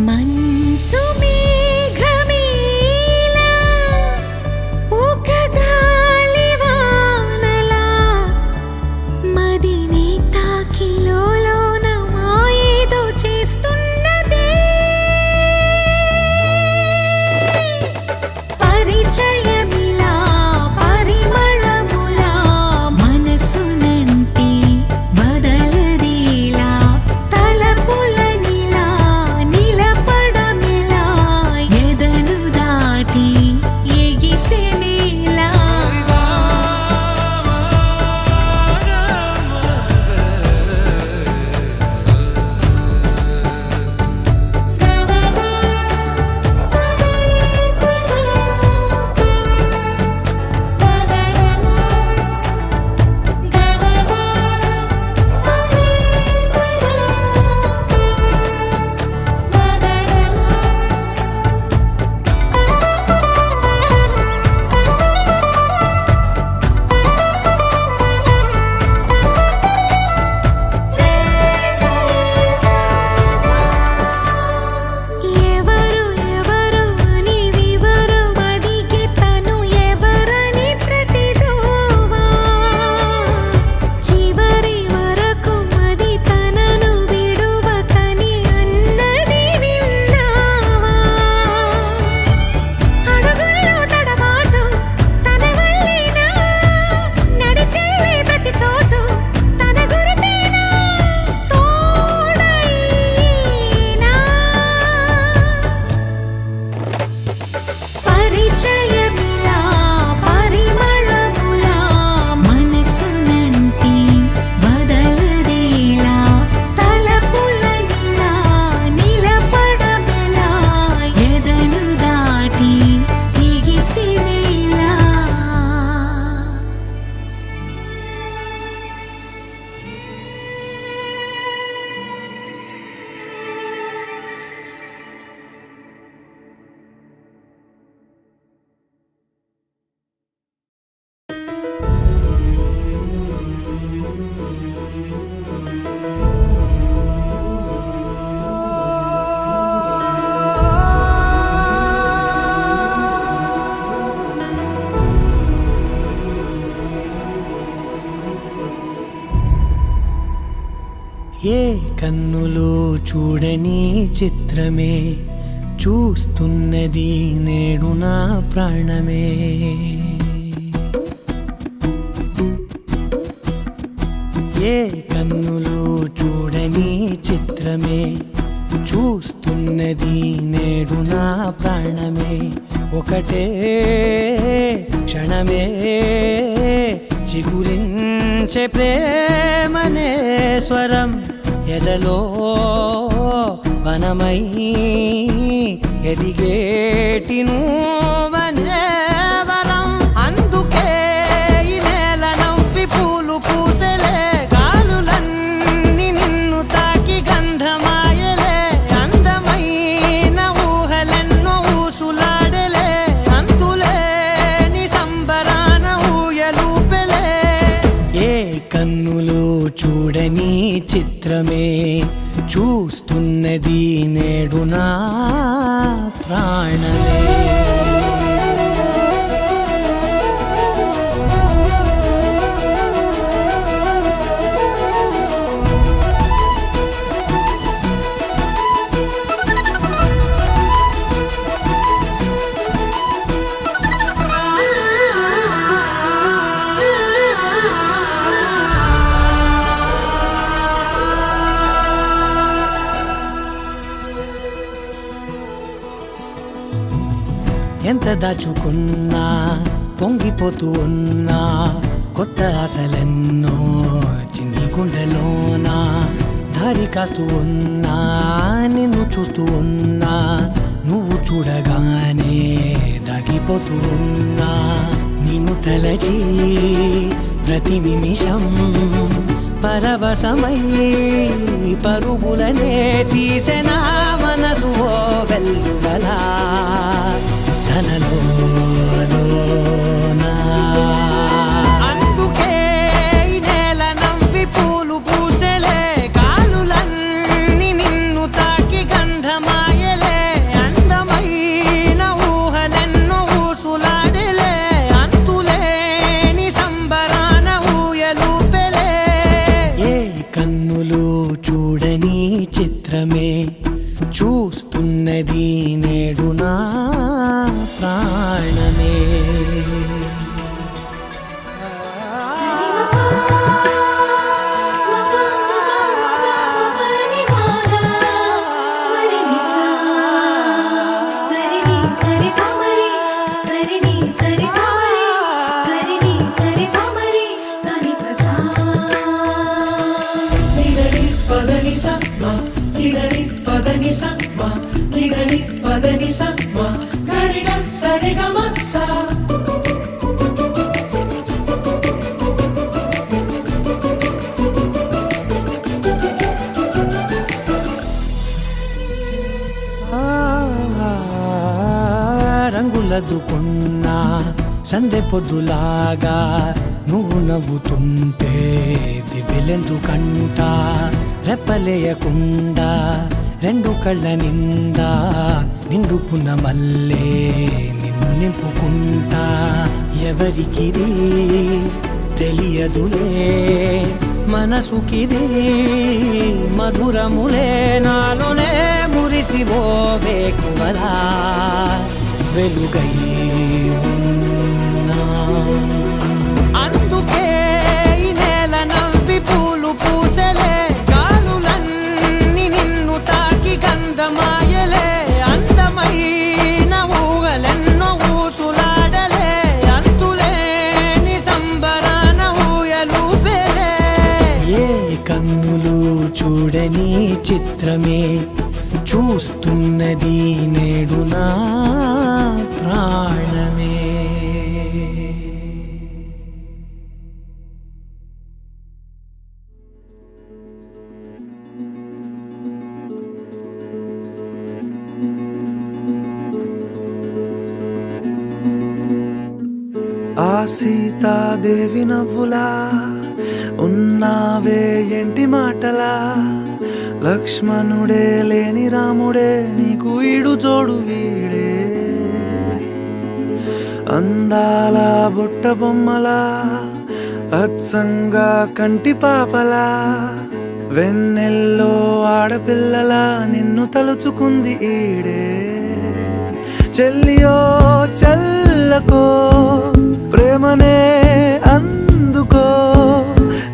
మంచు మేఘమేలా ఒక గాలివానలా మదిని తాకిలోన మాయేదో చేస్తున్నదే పరిచయమిలా పరిమళములా మనసునంటి బదలదేలా తలపులనిలా నిలపడమిలా ఎదను దాటి ఎగిసెనేలా ఎవరు ఎవరు అని వివరమడిగే తను ఎవరని ప్రతిదోవా చివరి వరకు మది తనను విడువకని అన్నది విన్నావా అడుగుల్లో తడబాటు తన వల్లేనా నడిచేలే ప్రతి చోటు తన గురుతేనా తోడైనా పరిచయమిలా పరిమళములా మనసునంటి బదలదేలా తలపులనిలా నిలపడమెలా ఎదను దాటి ఎగిసినేలా ఏ కన్నులో చూడని చిత్రమే చూస్తున్నది నేడు నా ప్రాణమే ఏ కన్నులో చూడని చిత్రమే చూస్తున్నది నేడు నా ప్రాణమే ఒకటే క్షణమే చిగురించే ప్రేమనే స్వరం ఎదలో వనమై ఎదిగేటి నువ్వనే వరం అందుకే ఈ నేల నవ్వి పూలు పూసెలే గాలులన్నీ నిన్ను తాకి గంధమాయలే అందమైన ఊహలెన్నో ఊసులాడలే అంతులేని సంబరాన ఊయలూపెలే ఏ కన్నులో చూడని చిత్రమే చూస్తున్నది నేడు నా ప్రాణమే ఎంత దాచుకున్నా పొంగిపోతూ ఉన్నా కొత్త ఆశలెన్నో చిన్ని గుండెలోనా దారి కాస్తూ ఉన్నా నిన్ను చూస్తూ ఉన్నా నువ్వు చూడగానే దాగిపోతూ ఉన్నా నిన్ను తలచి ప్రతి నిమిషం పరవశమై పరుగులనే తీసెనా మనసు ఓ వెల్లువలా తనలోనా అందుకే చిత్రమే చూస్తున్నది నేడు నా ప్రాణమే రంగులదుకున్నా సందె పొద్దులాగా నువ్వు నవ్వుతుంటే దివ్వెలెందుకంట రెప్పలేయకుండా రెండు కళ్ళ నిండా నిండుకున్న మల్లే నిన్ను నింపుకుంటా ఎవరికిది తెలియదులే మనసుకిది మధురములే నాలోనే మురిసివో వేకువలా వెలుగై ఉన్నా అందుకే ఈ నేల నవ్వి పూలు పూసలే గాలులన్నీ నిన్ను తాకి గంధమాయలే అందమైన ఊగలెన్నో ఊసులాడలే అంతులేని సంబరాన ఊయలు పెరే ఏ కన్నులు చూడని చిత్రమే చూస్తున్నది నేడు నా ప్రాణమే ఆ సీతాదేవి నవ్వులా ఉన్నావే ఎంటి మాటలా లక్ష్మణుడే లేని రాముడే నీకు ఈడు జోడు వీడే అందాల బుట్ట బొమ్మలా అచ్చంగా కంటి పాపలా వెన్నెల్లో ఆడపిల్లలా నిన్ను తలుచుకుంది ఈడే చెల్లియో చల్లకో ప్రేమనే అందుకో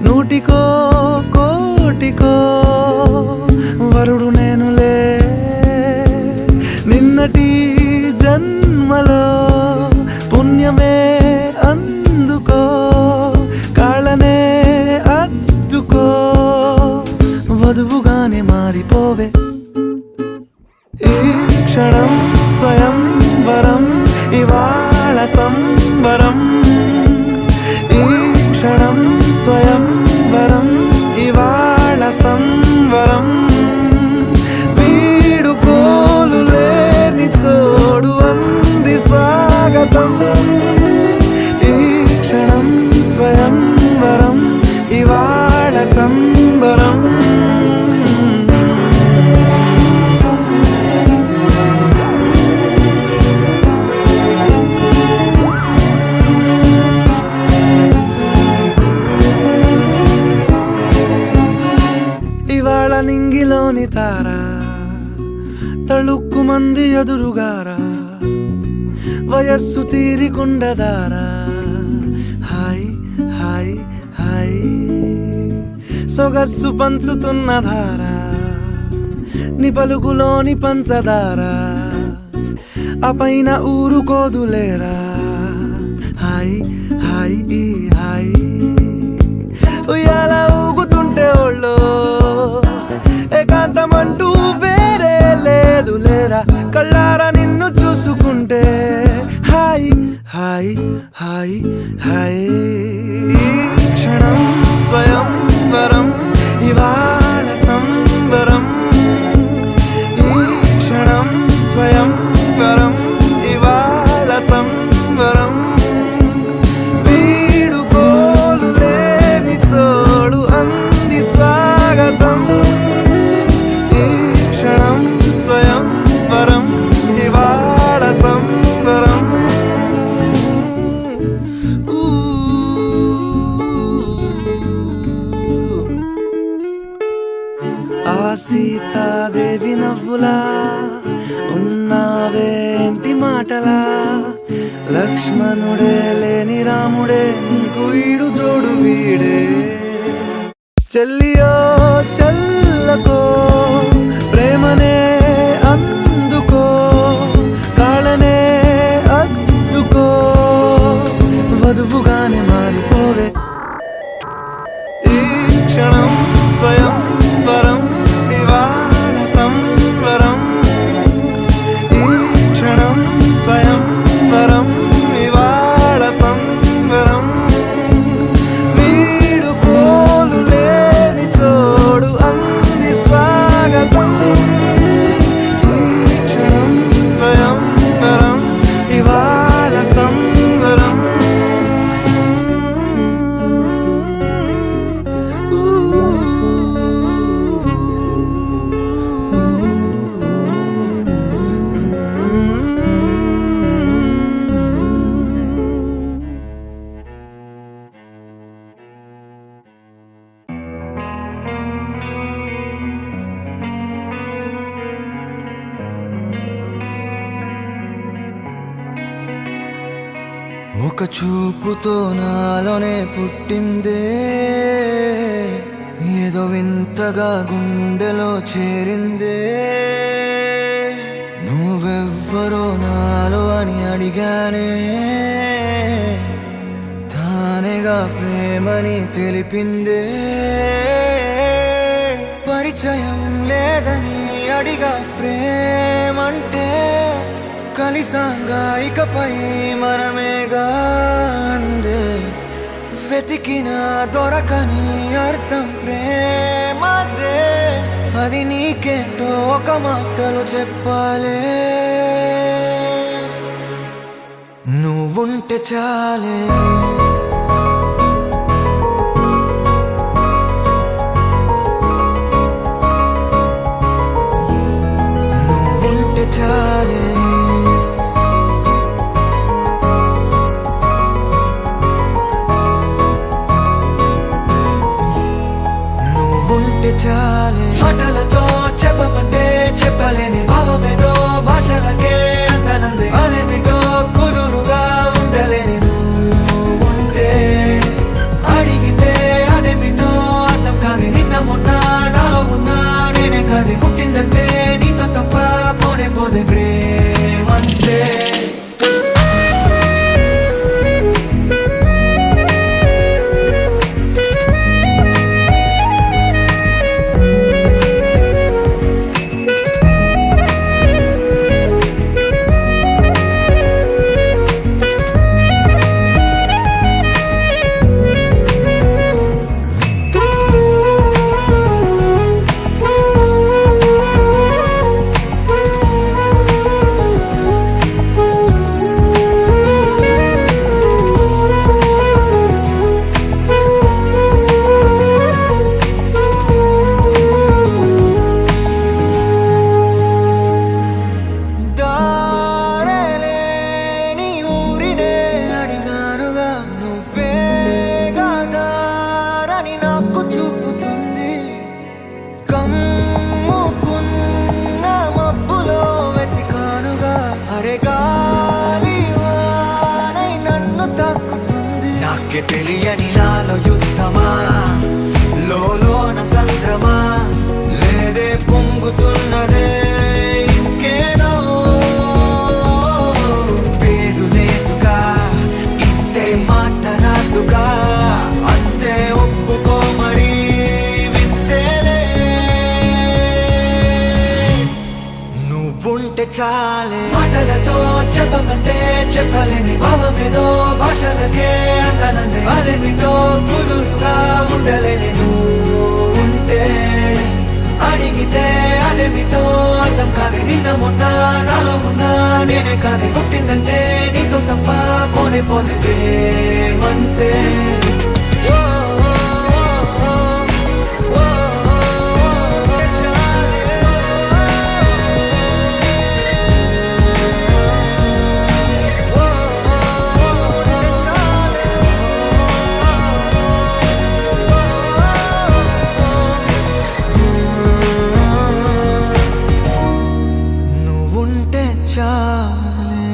నూటికో కోటికో వరుడు నేనులే నిన్నటి జన్మలో పుణ్యమే అందుకో కాళ్ళనే అద్దుకో వధువుగానే మారిపోవే ఈ క్షణం స్వయం వరం ఇవాళ సంబరం ఈ క్షణం స్వయం వరం ఇవాళ సంవరం వీడుకోలు లేని తోడు అంది స్వాగతం ఈ క్షణం స్వయం వరం ఇవాళ సంబరం ఇవాళ నింగిలోని తారా తళుక్కు మంది ఎదురుగారా వయస్సు తీరికుండదారా హాయ్ హాయ్ హాయ్ సొగస్సు పంచుతున్న ధారా నీ పలుకులోని పంచదారా ఆ పైన ఊరుకోదులేరా హాయ్ హాయ్ ఈ హాయ్ ఉయ్యాల ఊగుతుంటే ఒళ్ళో ఏకాంతమంటూ వేరే లేదు లేరా కళ్ళారా నిన్ను చూసుకుంటే హాయ్ హాయ్ హాయ్ హాయ్ క్షణం స్వయం వరం ఇవాళ సంవరం ఈ క్షణం స్వయం వరం ఇవాళ సంవరం వీడుకోలు లేని తోడు అంది స్వాగతం ఈ క్షణం స్వయం వరం ఇవాళ సంవరం ఆశలా లక్ష్మణుడే లేని రాముడే నీకు ఈడు జోడు వీడే చెల్లియో చల్లకో ప్రేమనే అందుకో కాళ్ళనే అద్దుకో వధువుగానే మారిపోవే ఈ క్షణం స్వయం వరం ఇవాళ సంవరం ఈ క్షణం స్వయం వరం ఇవాళ సంవరం వీడు పోలు లేని తోడు అంది స్వాగతం ఈ క్షణం స్వయం వరం ఇవాళ సంవరం ఒక చూపుతో నాలోనే పుట్టిందే ఏదో వింతగా గుండెలో చేరిందే నువ్వెవ్వరో నాలో అని అడిగానే తానేగా ప్రేమని తెలిపిందే పరిచయం లేదని అడిగా ప్రేమంటే కలిసాంగా ఇకపై మనమేగా అందే వెతికిన దొరకని అర్థం ప్రేమదే అది నీకేంటో ఒక మాటలో చెప్పాలే నువ్వుంటే చాలే నువ్వుంటే చాలే చాలే మాటలతో చెప్పమంటే చెప్పలేని భావమేదో భాషలకే అందనంది అదేమిటో కుదురుగా ఉండలేని ఉంటే అడిగితే అదేమిటో అర్థం కాదు నిన్న మొన్న నాలో ఉన్నా నేనే కాదు పుట్టిందంటే నీతో తప్ప పోనే పోదే ప్రేమంతే తెలియని నాలో యుద్ధమా లోన సంద్రమా లేదే పొంగుతున్నదే ఇంకేదో పేరు లేదుగా ఇంతే మాట రాదుగా అంతే ఒప్పుకో మరి వింతేలే నువ్వుంటే చాలే మాటలతో చెప్పమంటే చెప్పలేని భావమేదో భాషలకే అందనందే అదేమిటో కుదురుగా ఉండలేని ఉంటే అడిగితే అదేమిటో అర్థం కాదు నిన్న మొన్న నాలో ఉన్నా నేనే కాదు పుట్టిందంటే నీతో తప్ప పోనే పోతే ప్రేమంతే చాలే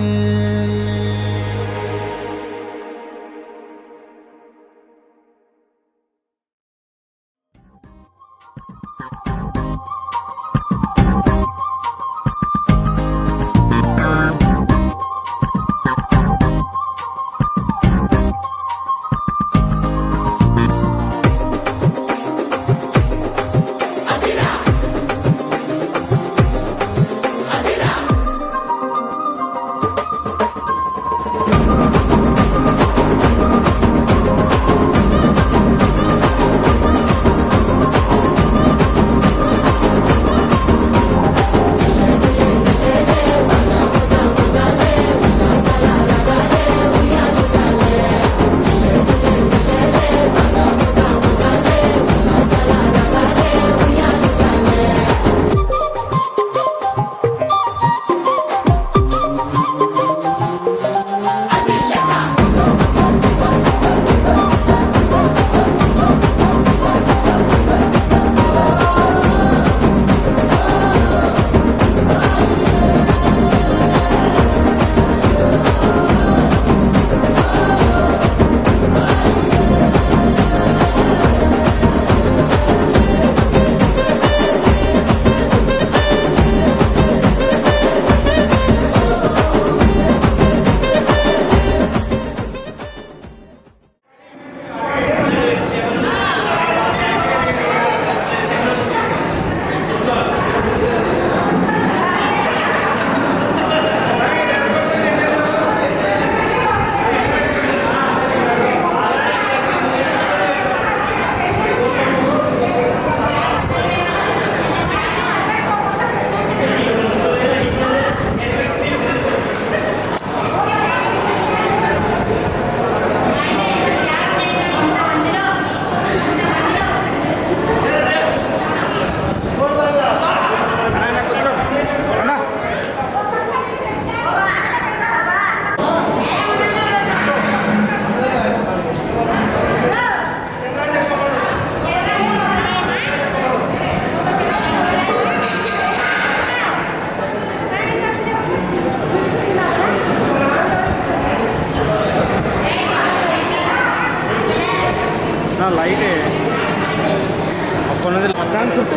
నా లైటే అప్పటి దాని చుట్టూ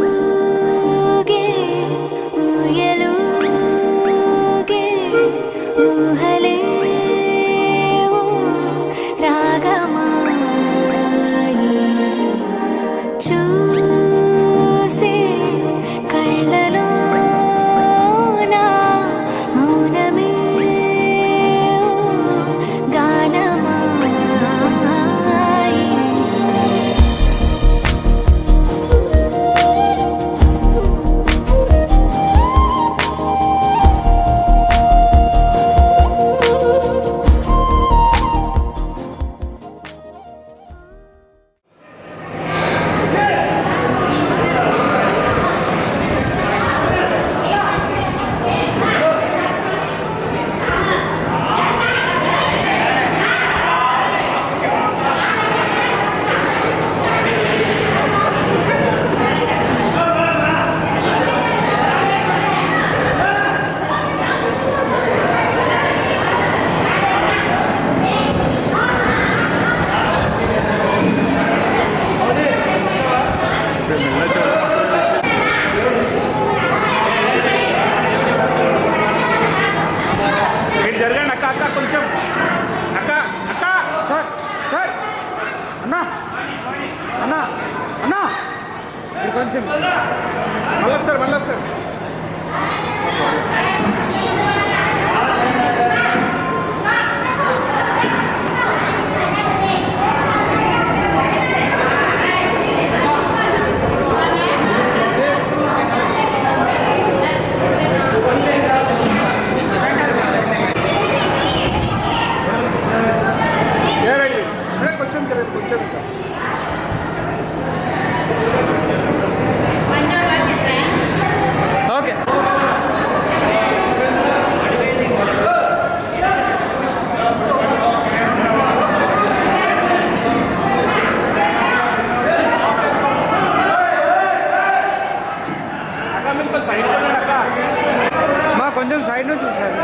ఊగే ఊయలూగే ఊహలే ఓ రాగమాయే చూసే కళ్ళలోన మౌనమే ఓ గానమాయే జరగండి అక్క అక్క కొంచెం అక్క అక్క సార్ సార్ అన్నా అన్నా అన్నా కొంచెం మళ్ళీ సార్ కొంచెం ఓకే మా కొంచెం సైడ్ నుంచి చూసారు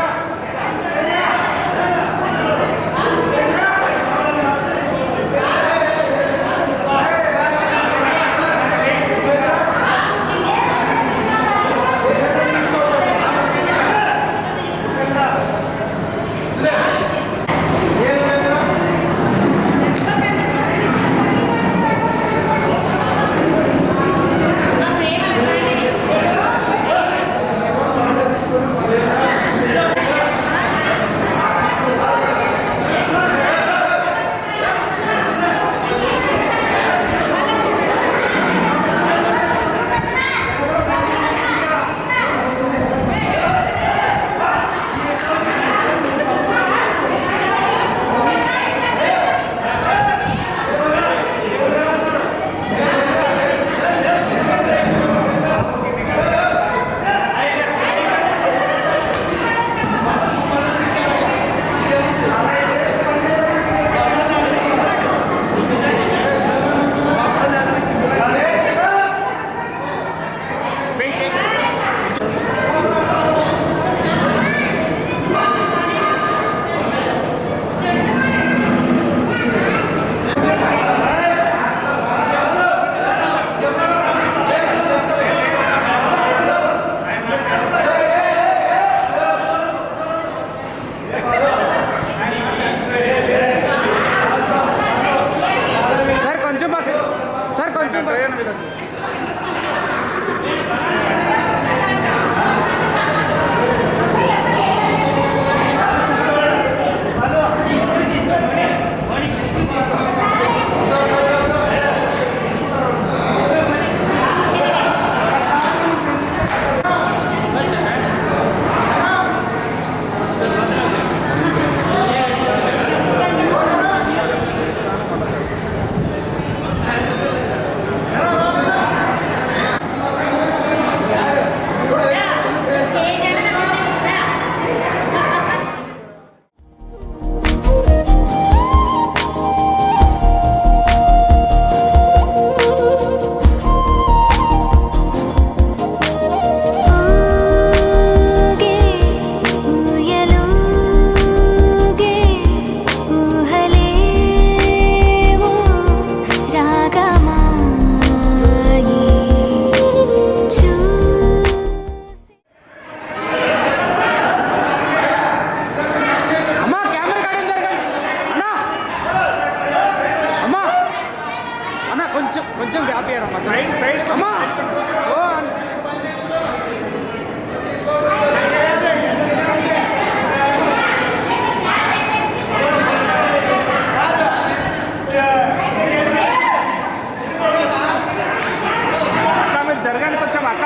మీరు జరగాలి కొంచెం అక్క.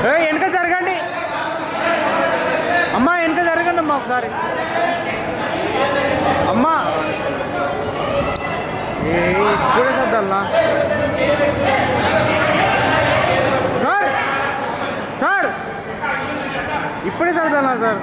వెనక జరగండి అమ్మా, వెనక జరగండి అమ్మా ఒకసారి. అమ్మా ఇప్పుడే సర్దాలనా సార్? సార్ ఇప్పుడే సర్దాలనా సార్?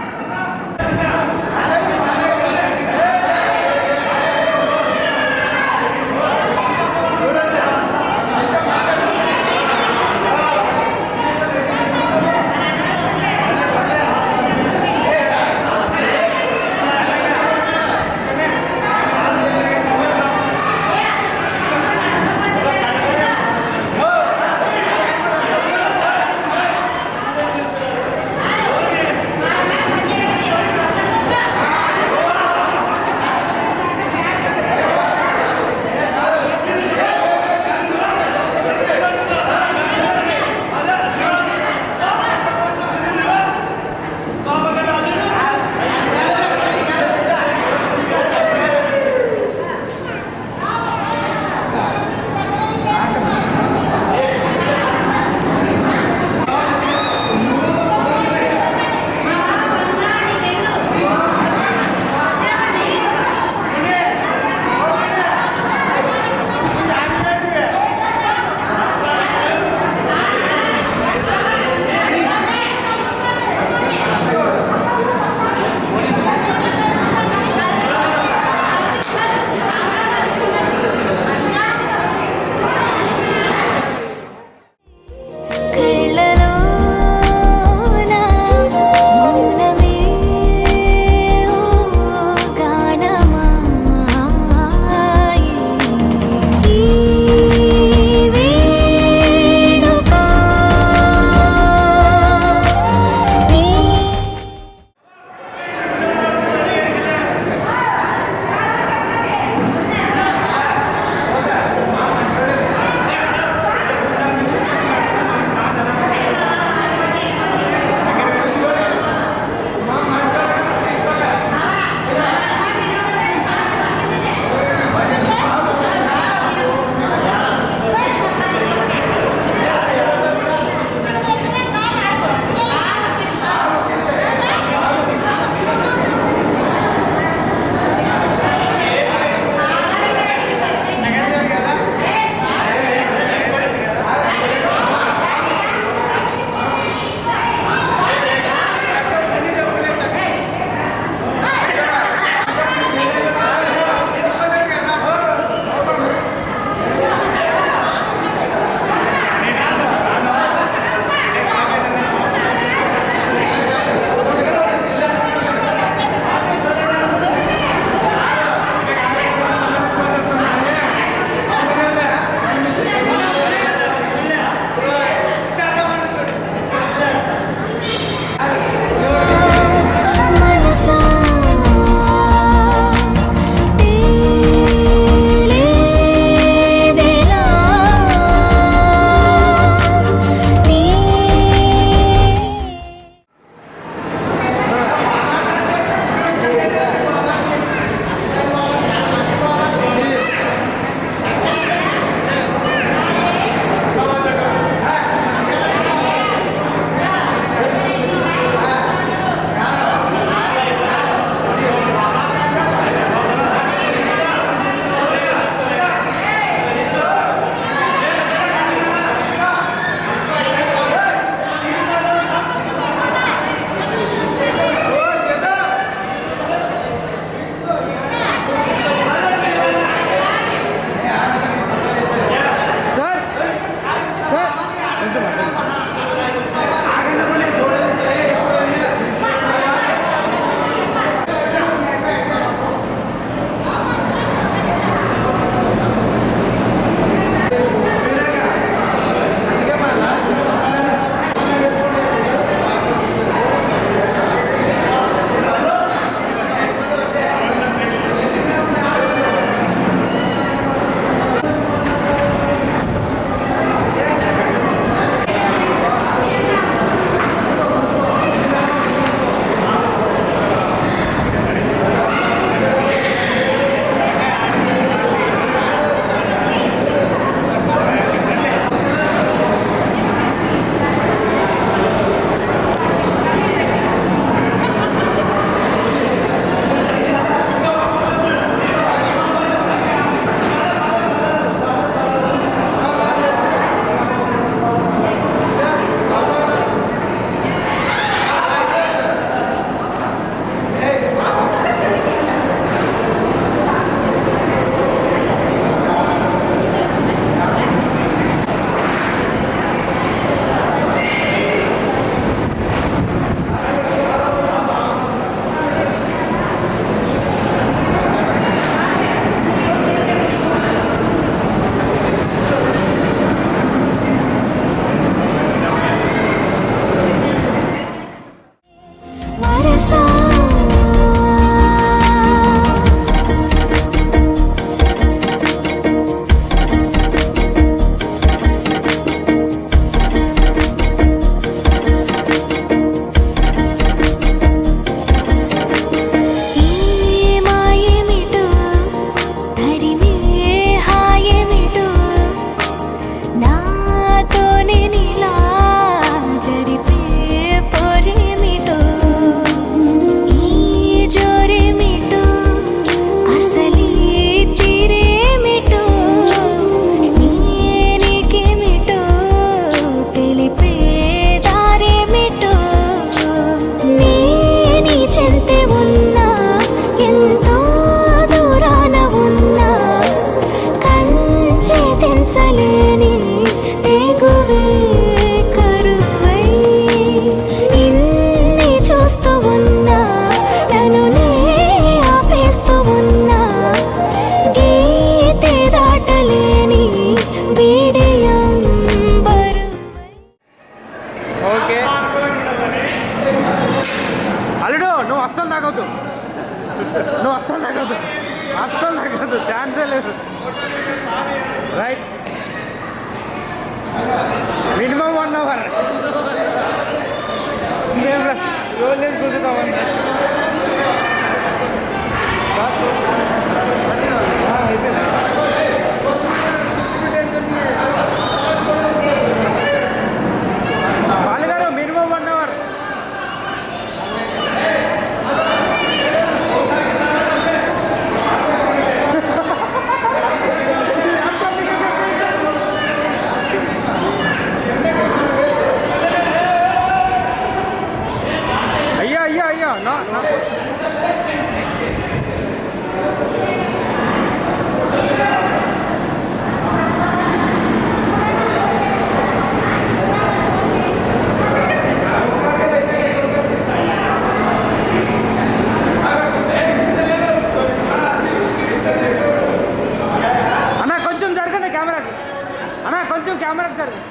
కెమెరా జరుగు.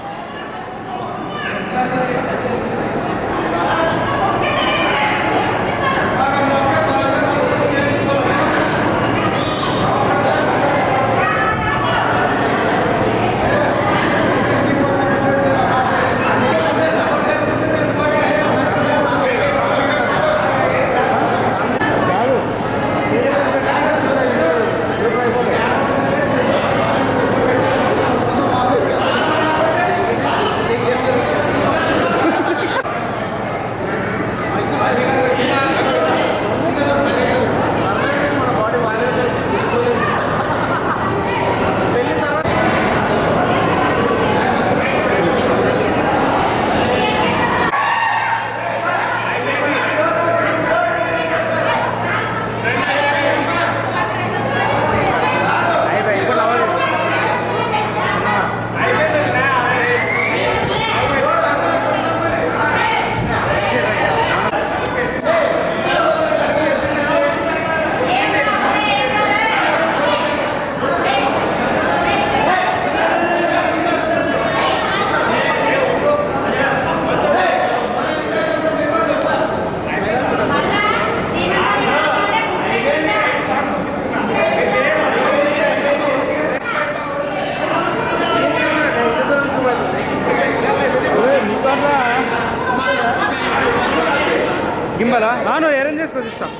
గింబలా నాను అరేంజ్ చేసుకొని ఇస్తాం.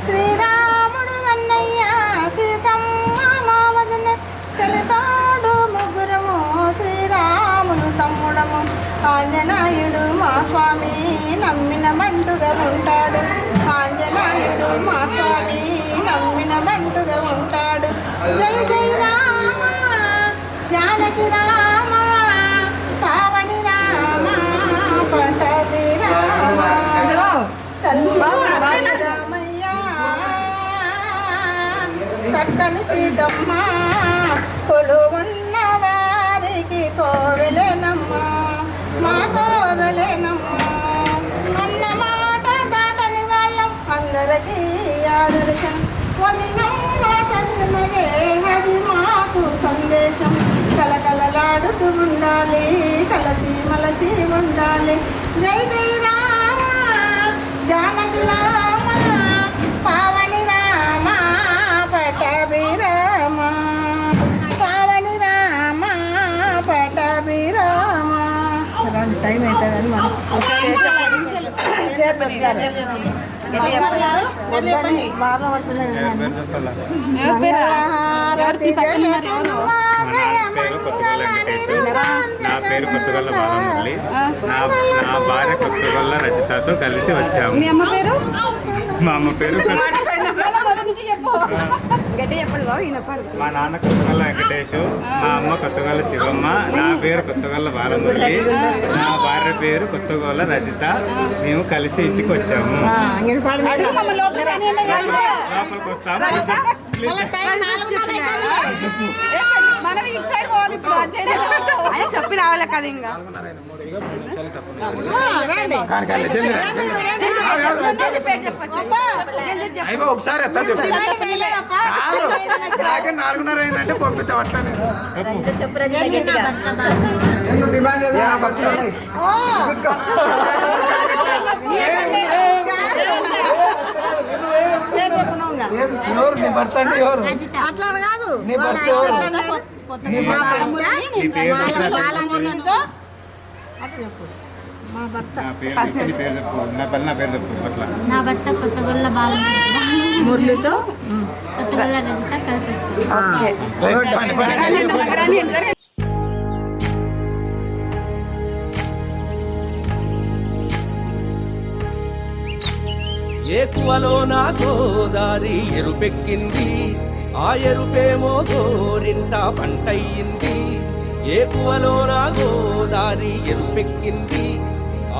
శ్రీరాముడు అన్నయ్య సీతమ్మ మావదన చెలితాడు ముగ్గురము శ్రీరాముడు తమ్ముడము ఆంజనేయుడు మా స్వామి నమ్మిన బంటుగా ఉంటాడు ఆంజనేయుడు మా స్వామి నమ్మిన బంటుగా ఉంటాడు జై జై రామ జానకి రామ పావని రామ పటవి రామ చల్లని రామయ్య చక్కని సీతమ్మ కొలువున్న వారికి కోవెలెనమ్మ మా కోవెలెనమ్మ అన్న మాట దాటని వాళ్ళం అందరికీ ఆదర్శం వదినమ్మ చందనదే అది మాకు సందేశం కలకలలాడుతూ ఉండాలి కలసి మలసి ఉండాలి జై జై రామ జానకి రామ పావని రామ పటవి రామ పావని రామ పటవి రామ టైం అవుతుందని నా పేరు కొత్తగొల్ల బాలమురళి. నా భార్య కొత్తగొల్ల రచితతో కలిసి వచ్చాము. మా అమ్మ పేరు మా నాన్న కొత్తగొల్ల వెంకటేషు, మా అమ్మ కొత్తగొల్ల శివమ్మ, నా పేరు కొత్తగొల్ల బాలమురళి, నా భార్య పేరు కొత్తగొల్ల రచిత. మేము కలిసి ఇంటికి వచ్చాము. లోపలికి వస్తాము. చెప్పి రావాలి కదా ఇంకా ఒకసారి 4:30 అయిందంటే పంపిస్తాం అట్లానే డిమాండ్ ఎవరు నీ భర్త అంటే ఎవరు అట్లా కాదు నీ భర్త మా భర్త నా భర్త కొత్తగొల్ల మురళితో కొత్తగొల్ల రజిత కలిసి ఏకువలో నా గోదారి ఎరుపెక్కింది, ఆ ఎరుపేమో గోరింట పంటయ్యింది. ఏకువలో నా గోదారి ఎరుపెక్కింది,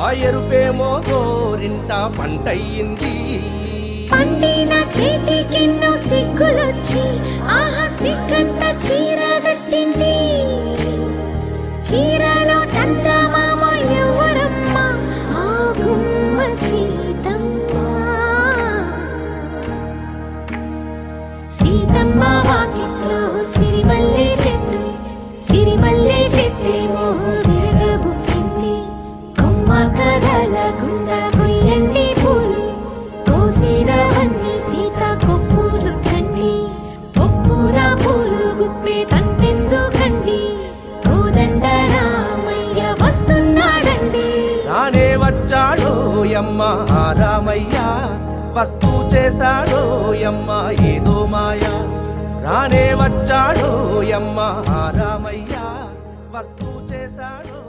ఆ ఎరుపేమో గోరింట పంటయ్యింది. పండిన చేతికెన్నో సిగ్గులొచ్చి ఆహా సిగ్గంత చీర కట్టింది. చీరలో చందమామ ఎవరమ్మ ఆ గుమ్మ సీతమ్మ. సీతమ్మ వాకిట్లో సిరిమల్లె చెట్టు, సిరిమల్లె చెట్టేమో తిరగబూసింది. కొమ్మ కదలకుండా కొయ్యండి పూలు, కోసిరవన్నీ సీత కొప్పు చుట్టండి. కొప్పున పూలు గుప్పే తంతెందుకండి, కోదండ రామయ్య వస్తున్నాడండి. రానే వచ్చాడో యమ్మ ఆ రామయ్య, వస్తూ చేశాడో యమ్మ ఏదో మాయ. రానే వచ్చాడో యమ్మ ఆ రామయ్య, వస్తూ చేశాడో